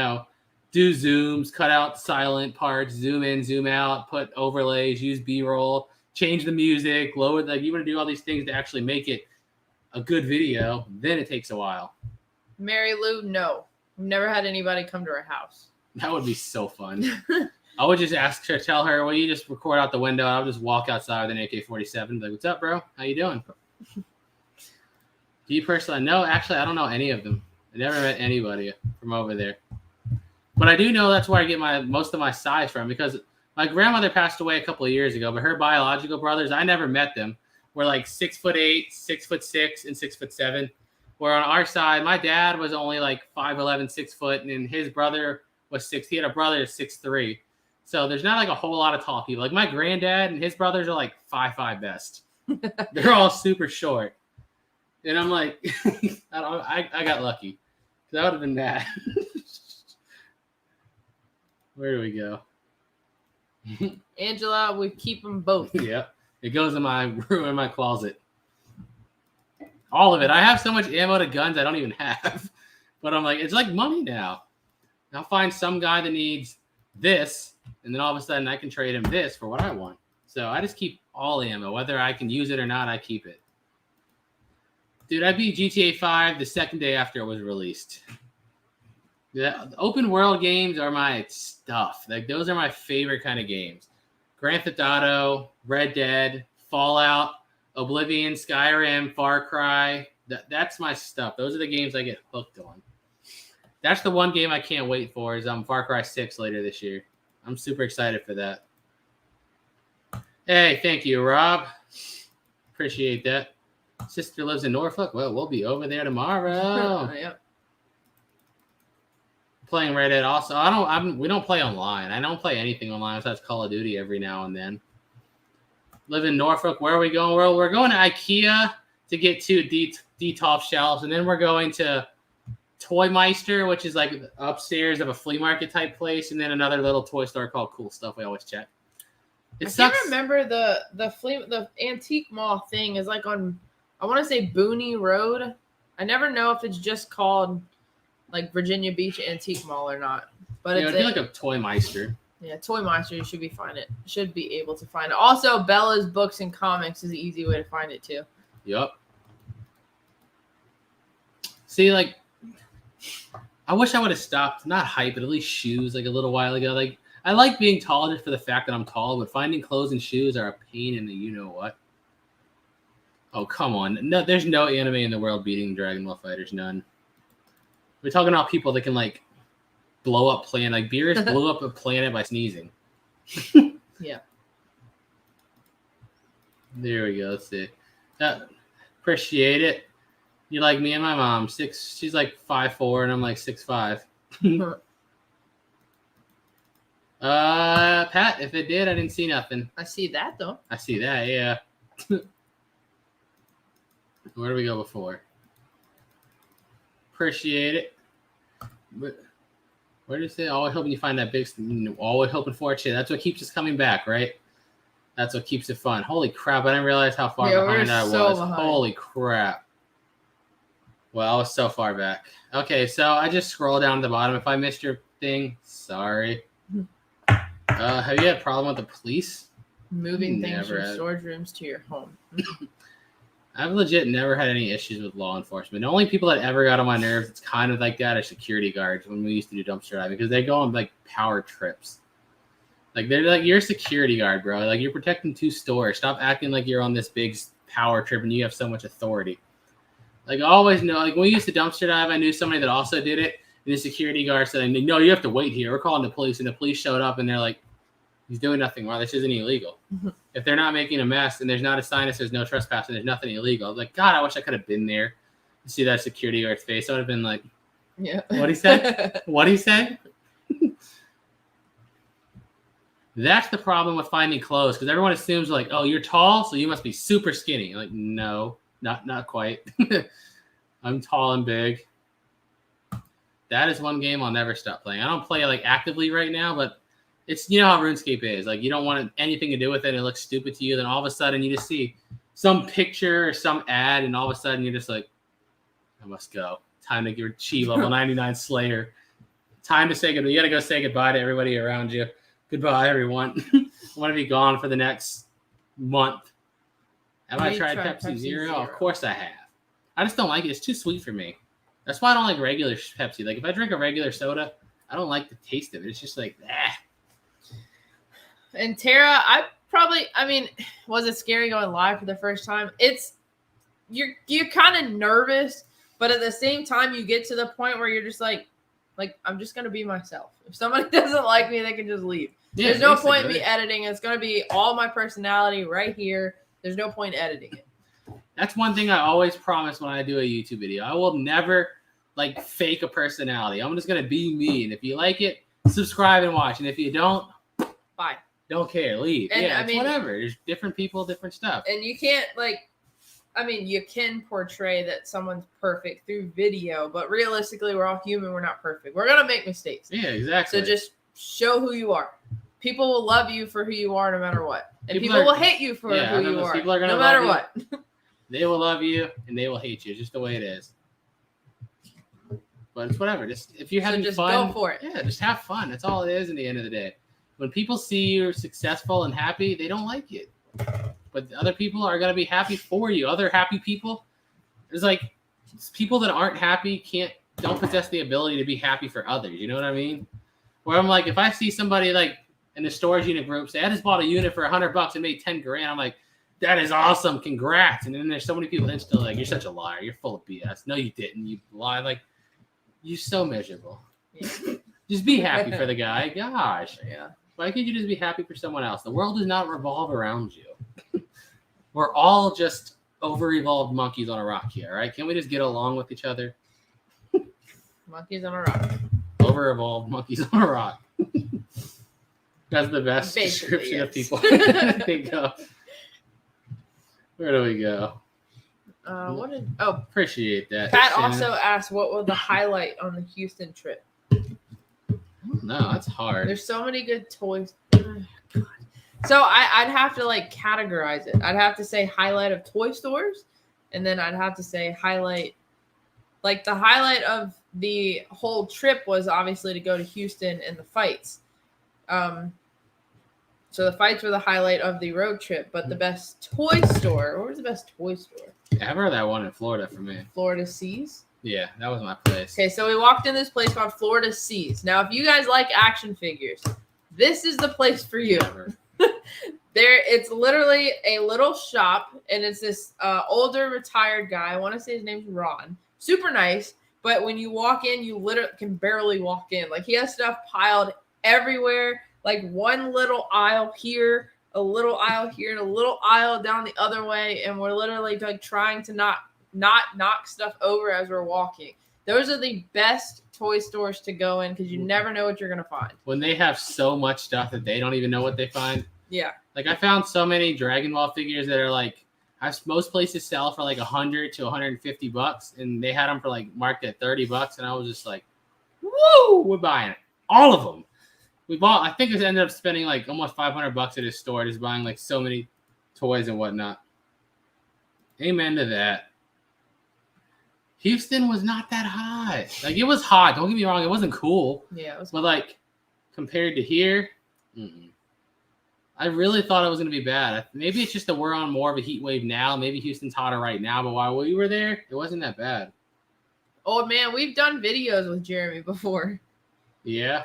do zooms, cut out silent parts, zoom in, zoom out, put overlays, use B-roll, change the music, lower you want to do all these things to actually make it a good video, then it takes a while. Mary Lou, no. We've never had anybody come to our house. That would be so fun. I would just ask her, tell her, well, you just record out the window. I'll just walk outside with an AK-47. Like, what's up, bro? How you doing? Do you personally? No, actually, I don't know any of them. I never met anybody from over there. But I do know that's where I get most of my size from, because my grandmother passed away a couple of years ago, but her biological brothers, I never met them, were like 6'8", 6'6", and 6'7". Where on our side, my dad was only like 5'11", 6 foot, and his brother was 6. He had a brother that's 6'3". So there's not like a whole lot of tall people. Like my granddad and his brothers are like 5'5" best. They're all super short. And I'm like, I got lucky. That would have been bad. Where do we go? Angela, we keep them both. Yep. It goes in my room, in my closet. All of it. I have so much ammo to guns I don't even have. But I'm like, it's like money now. I'll find some guy that needs this, and then all of a sudden I can trade him this for what I want. So I just keep all ammo. Whether I can use it or not, I keep it. Dude, I beat GTA 5 the second day after it was released. The open world games are my stuff. Like those are my favorite kind of games. Grand Theft Auto, Red Dead, Fallout, Oblivion, Skyrim, Far Cry. That's my stuff. Those are the games I get hooked on. That's the one game I can't wait for is Far Cry 6 later this year. I'm super excited for that. Hey, thank you, Rob. Appreciate that. Sister lives in Norfolk. Well, we'll be over there tomorrow. Yep. Playing Red Dead also. We don't play online. I don't play anything online besides Call of Duty every now and then. Live in Norfolk. Where are we going? Well, we're going to IKEA to get 2 D-top shelves, and then we're going to Toy Meister, which is like upstairs of a flea market type place, and then another little toy store called Cool Stuff. We always check. I can't remember the antique mall thing is like on, I want to say Booney Road. I never know if it's just called like Virginia Beach Antique Mall or not. But It'd be like a Toy Meister. Yeah, Toy Meister. You should be able to find it. Also, Bella's Books and Comics is the easy way to find it too. Yup. See, like, I wish I would have stopped, not hype, but at least shoes, like a little while ago. Like, I like being tall just for the fact that I'm tall, but finding clothes and shoes are a pain in the you-know-what. Oh, come on. No, there's no anime in the world beating Dragon Ball FighterZ, none. We're talking about people that can, like, blow up planet. Like, Beerus blew up a planet by sneezing. Yeah. There we go. Let's see. Appreciate it. You like me and my mom. She's like 5'4", and I'm like 6'5". Pat, if it did, I didn't see nothing. I see that though. I see that, yeah. Where do we go before? Appreciate it. But where did it say? Always hoping you find that big. Always hoping for it. Shit, that's what keeps us coming back, right? That's what keeps it fun. Holy crap! I didn't realize how far behind I was. Holy crap! Well, I was so far back. Okay, so I just scroll down to the bottom. If I missed your thing, sorry. Have you had a problem with the police? Moving things Never from had. storage rooms to your home. I've legit never had any issues with law enforcement. The only people that ever got on my nerves, it's kind of like that, are security guards when we used to do dumpster diving, because they go on like power trips. Like they're like, you're a security guard, bro. Like you're protecting 2 stores. Stop acting like you're on this big power trip and you have so much authority. Like I always know, like when we used to dumpster dive, I knew somebody that also did it. And the security guard said, "No, you have to wait here. We're calling the police." And the police showed up and they're like, "He's doing nothing wrong. This isn't illegal." If they're not making a mess and there's not a sign that says no trespassing, there's nothing illegal. I was like, God, I wish I could have been there to see that security guard's face. I would have been like, Yeah. What'd he say? What'd he say? That's the problem with finding clothes, because everyone assumes like, oh, you're tall, so you must be super skinny. Like, no, not quite. I'm tall and big. That is one game I'll never stop playing. I don't play like actively right now, but it's, you know how RuneScape is. Like you don't want anything to do with it. It looks stupid to you. Then all of a sudden you just see some picture or some ad, and all of a sudden you're just like, I must go. Time to achieve level 99 Slayer. Time to say goodbye. You got to go say goodbye to everybody around you. Goodbye, everyone. I want to be gone for the next month. Have I tried Pepsi Zero? Of course I have. I just don't like it. It's too sweet for me. That's why I don't like regular Pepsi. Like if I drink a regular soda, I don't like the taste of it. It's just like, ah. And Tara, was it scary going live for the first time? You're kind of nervous, but at the same time, you get to the point where you're just like I'm just gonna be myself. If somebody doesn't like me, they can just leave. Yeah, There's no point in me editing. It's gonna be all my personality right here. There's no point in editing it. That's one thing I always promise when I do a YouTube video. I will never like fake a personality. I'm just gonna be me, and if you like it, subscribe and watch. And if you don't, bye. Don't care, leave. And yeah, it's whatever. There's different people, different stuff. And you can't you can portray that someone's perfect through video, but realistically, we're all human. We're not perfect. We're gonna make mistakes. Yeah, exactly. So just show who you are. People will love you for who you are, no matter what, and people will hate you for who you are, no matter what. They will love you and they will hate you. It's just the way it is. But it's whatever. Just if you're having fun, go for it. Yeah, just have fun. That's all it is. In the end of the day, when people see you successful and happy, they don't like it. But other people are gonna be happy for you. Other happy people, there's like people that aren't happy don't possess the ability to be happy for others. You know what I mean? Where I'm like, if I see somebody like in the storage unit group say, I just bought a unit for $100 and made 10 grand, I'm like, that is awesome, congrats. And then there's so many people instantly like, you're such a liar, you're full of BS. No, you didn't, you lied. Like, you're so miserable. Yeah. Just be happy for the guy. Gosh, yeah. Why can't you just be happy for someone else? The world does not revolve around you. We're all just over-evolved monkeys on a rock here, all right? Can we just get along with each other? Monkeys on a rock. Over-evolved monkeys on a rock. That's the best description of people I think of. Where do we go? Appreciate that. Pat also asked, what was the highlight on the Houston trip? No, that's hard. There's so many good toys. So I'd have to like categorize it. I'd have to say highlight of toy stores, and then I'd have to say highlight. Like the highlight of the whole trip was obviously to go to Houston and the fights. So the fights were the highlight of the road trip, but the best toy store. Where was the best toy store? Ever that one in Florida for me. Florida Seas. Yeah, that was my place. Okay, so we walked in this place called Florida Seas. Now, if you guys like action figures, this is the place for you. It's literally a little shop, and it's this older retired guy. I want to say his name's Ron. Super nice, but when you walk in, you literally can barely walk in. Like he has stuff piled everywhere. Like one little aisle here, a little aisle here, and a little aisle down the other way, and we're literally like trying to not knock stuff over as we're walking. Those are the best toy stores to go in because you never know what you're gonna find. When they have so much stuff that they don't even know what they find. Yeah. Like I found so many Dragon Ball figures that are like, Most places sell for like $100 to $150, and they had them for like marked at $30, and I was just like, "Woo! We're buying it, all of them." We bought. I think it ended up spending like almost $500 at his store, just buying like so many toys and whatnot. Amen to that. Houston was not that hot. Like, it was hot. Don't get me wrong. It wasn't cool. Yeah, it was. But like compared to here, I really thought it was going to be bad. Maybe it's just that we're on more of a heat wave now. Maybe Houston's hotter right now. But while we were there, it wasn't that bad. Oh man, we've done videos with Jeremy before. Yeah.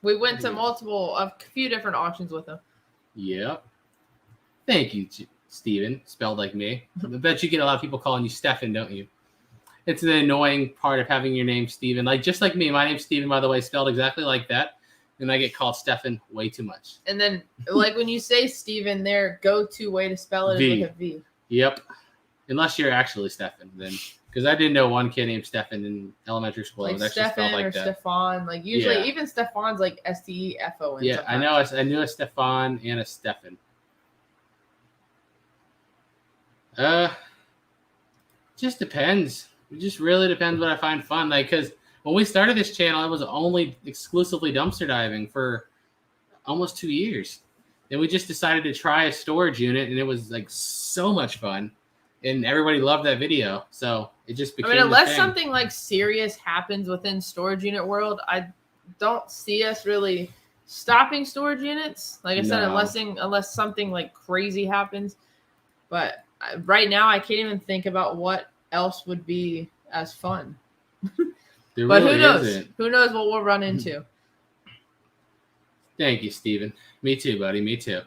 We went to a few different auctions with him. Yep. Thank you, Steven, spelled like me. I bet you get a lot of people calling you Stefan, don't you? It's the annoying part of having your name Steven. Like, just like me, my name's Steven, by the way, spelled exactly like that. And I get called Stefan way too much. And then, like, when you say Steven, their go-to way to spell it is with a V. Yep. Unless you're actually Stefan, then. Because I didn't know one kid named Stefan in elementary school. Like Stefan or Stefan. Like, usually, even Stefan's like Stefon. Yeah, sometimes. I knew a Stefan and a Stefan. Just depends. It just really depends what I find fun. Like, because when we started this channel, it was only exclusively dumpster diving for almost 2 years. Then we just decided to try a storage unit, and it was like so much fun, and everybody loved that video. So it just became. Unless something like serious happens within storage unit world, I don't see us really stopping storage units. Like I said, unless something like crazy happens. But right now, I can't even think about what else would be as fun. But who knows? Isn't. Who knows what we'll run into? Thank you, Steven. Me too, buddy. Me too.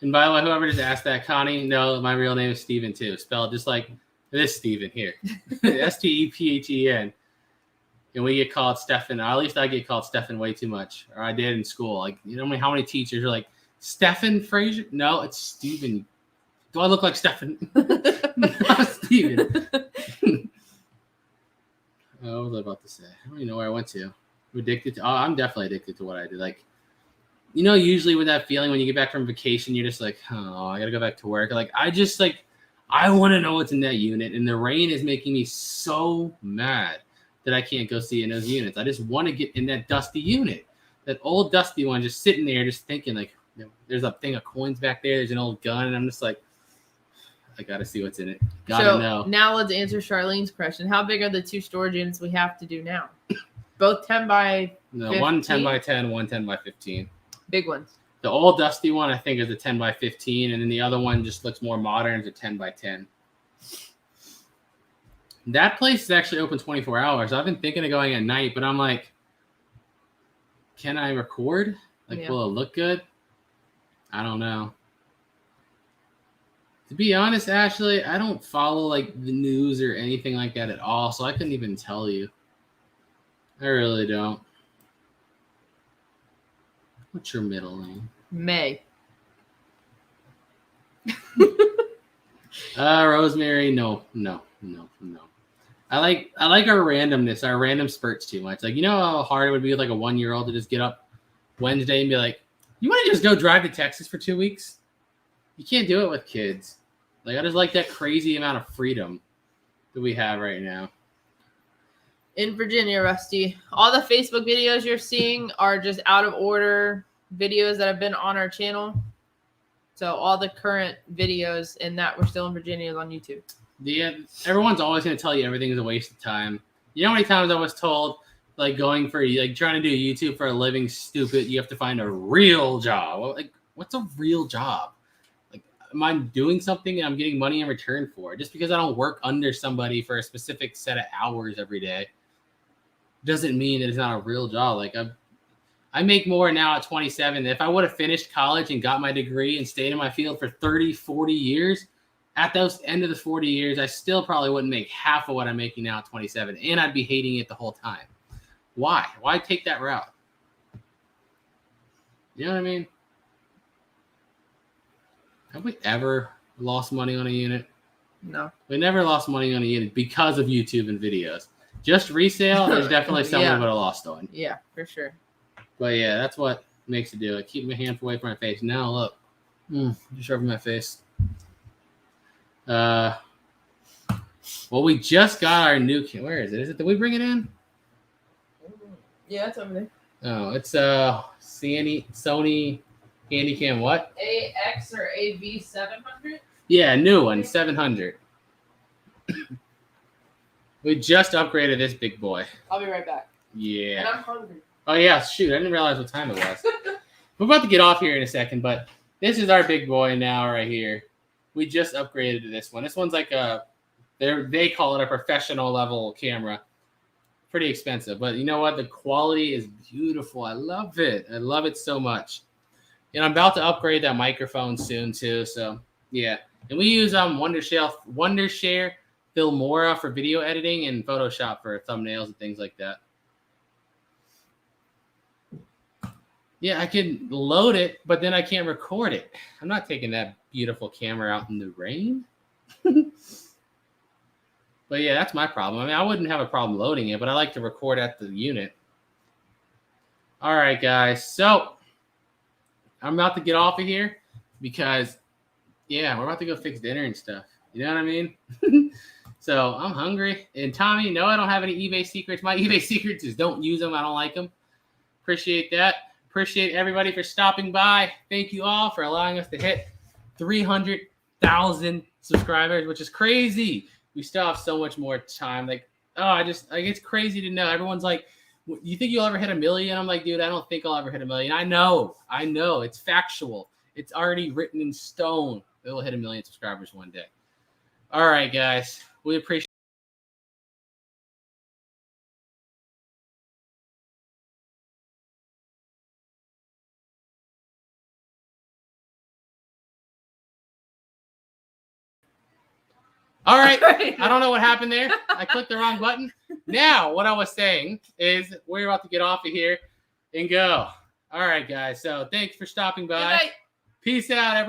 And by the way, whoever just asked that, Connie, no, my real name is Steven too. Spelled just like this Steven here. Stephen. And we get called Stefan. Or at least I get called Stefan way too much. Or I did in school. Like, you know how many teachers are like, Stefan Fraser? No, it's Steven. Do I look like Stefan? Not Steven. What was I about to say? I don't even know where I went to. I'm definitely addicted to what I do. Like, you know, usually with that feeling when you get back from vacation, you're just like, oh, I got to go back to work. Like, I want to know what's in that unit. And the rain is making me so mad that I can't go see in those units. I just want to get in that dusty unit. That old dusty one, just sitting there, just thinking, like, you know, there's a thing of coins back there. There's an old gun. And I'm just like, I got to see what's in it. Gotta know. Now let's answer Charlene's question. How big are the 2 storage units we have to do now? Both 10 by 15? One 10 by 10, one 10 by 15. Big ones. The old dusty one, I think, is a 10 by 15, and then the other one just looks more modern. It's a 10 by 10. That place is actually open 24 hours. I've been thinking of going at night, but I'm like, can I record? Like, will it look good? I don't know. To be honest, Ashley, I don't follow like the news or anything like that at all, so I couldn't even tell you. I really don't. What's your middle name? May. Rosemary, no. I like our randomness, our random spurts too much. Like, you know how hard it would be with like a 1-year-old to just get up Wednesday and be like, you want to just go drive to Texas for 2 weeks? You can't do it with kids. Like, I just like that crazy amount of freedom that we have right now. In Virginia, Rusty, all the Facebook videos you're seeing are just out of order videos that have been on our channel. So all the current videos in that we're still in Virginia is on YouTube. Yeah, everyone's always going to tell you everything is a waste of time. You know how many times I was told, like, going for, like, trying to do YouTube for a living, stupid, you have to find a real job. Well, like, what's a real job? Like, am I doing something and I'm getting money in return for it? Just because I don't work under somebody for a specific set of hours every day doesn't mean that it's not a real job. Like, I make more now at 27. If I would have finished college and got my degree and stayed in my field for 30, 40 years, at those end of the 40 years, I still probably wouldn't make half of what I'm making now at 27. And I'd be hating it the whole time. Why? Why take that route? You know what I mean? Have we ever lost money on a unit? No. We never lost money on a unit because of YouTube and videos. Just resale, there's definitely something we would have lost on. Yeah, for sure. But yeah, that's what makes it do it. Keep my hand away from my face. Now look, just rubbing my face. Well, we just got our new. Where is it? Is it? Did we bring it in? Yeah, it's over there. Oh, it's Sony Handycam what? AX or AV 700. Yeah, new one, 700. We just upgraded this big boy. I'll be right back. Yeah. And I'm hungry. Oh yeah, shoot! I didn't realize what time it was. We're about to get off here in a second, but this is our big boy now right here. We just upgraded to this one. This one's like they call it a professional level camera. Pretty expensive, but you know what? The quality is beautiful. I love it. I love it so much. And I'm about to upgrade that microphone soon too. So yeah, and we use Wondershare Filmora for video editing and Photoshop for thumbnails and things like that. Yeah, I can load it, but then I can't record it. I'm not taking that beautiful camera out in the rain. But yeah, that's my problem. I mean, I wouldn't have a problem loading it, but I like to record at the unit. All right, guys. So I'm about to get off of here because, yeah, we're about to go fix dinner and stuff. You know what I mean? So I'm hungry. And Tommy, no, I don't have any eBay secrets. My eBay secrets is don't use them. I don't like them. Appreciate that. Appreciate everybody for stopping by. Thank you all for allowing us to hit 300,000 subscribers, which is crazy. We still have so much more time. Like, it's crazy to know. Everyone's like, you think you'll ever hit 1 million? I'm like, dude, I don't think I'll ever hit 1 million. I know. It's factual. It's already written in stone. It will hit 1 million subscribers one day. All right, guys. We appreciate All right. I don't know what happened there. I clicked the wrong button. Now, what I was saying is we're about to get off of here and go. All right, guys. So thanks for stopping by. Good night. Peace out, everybody.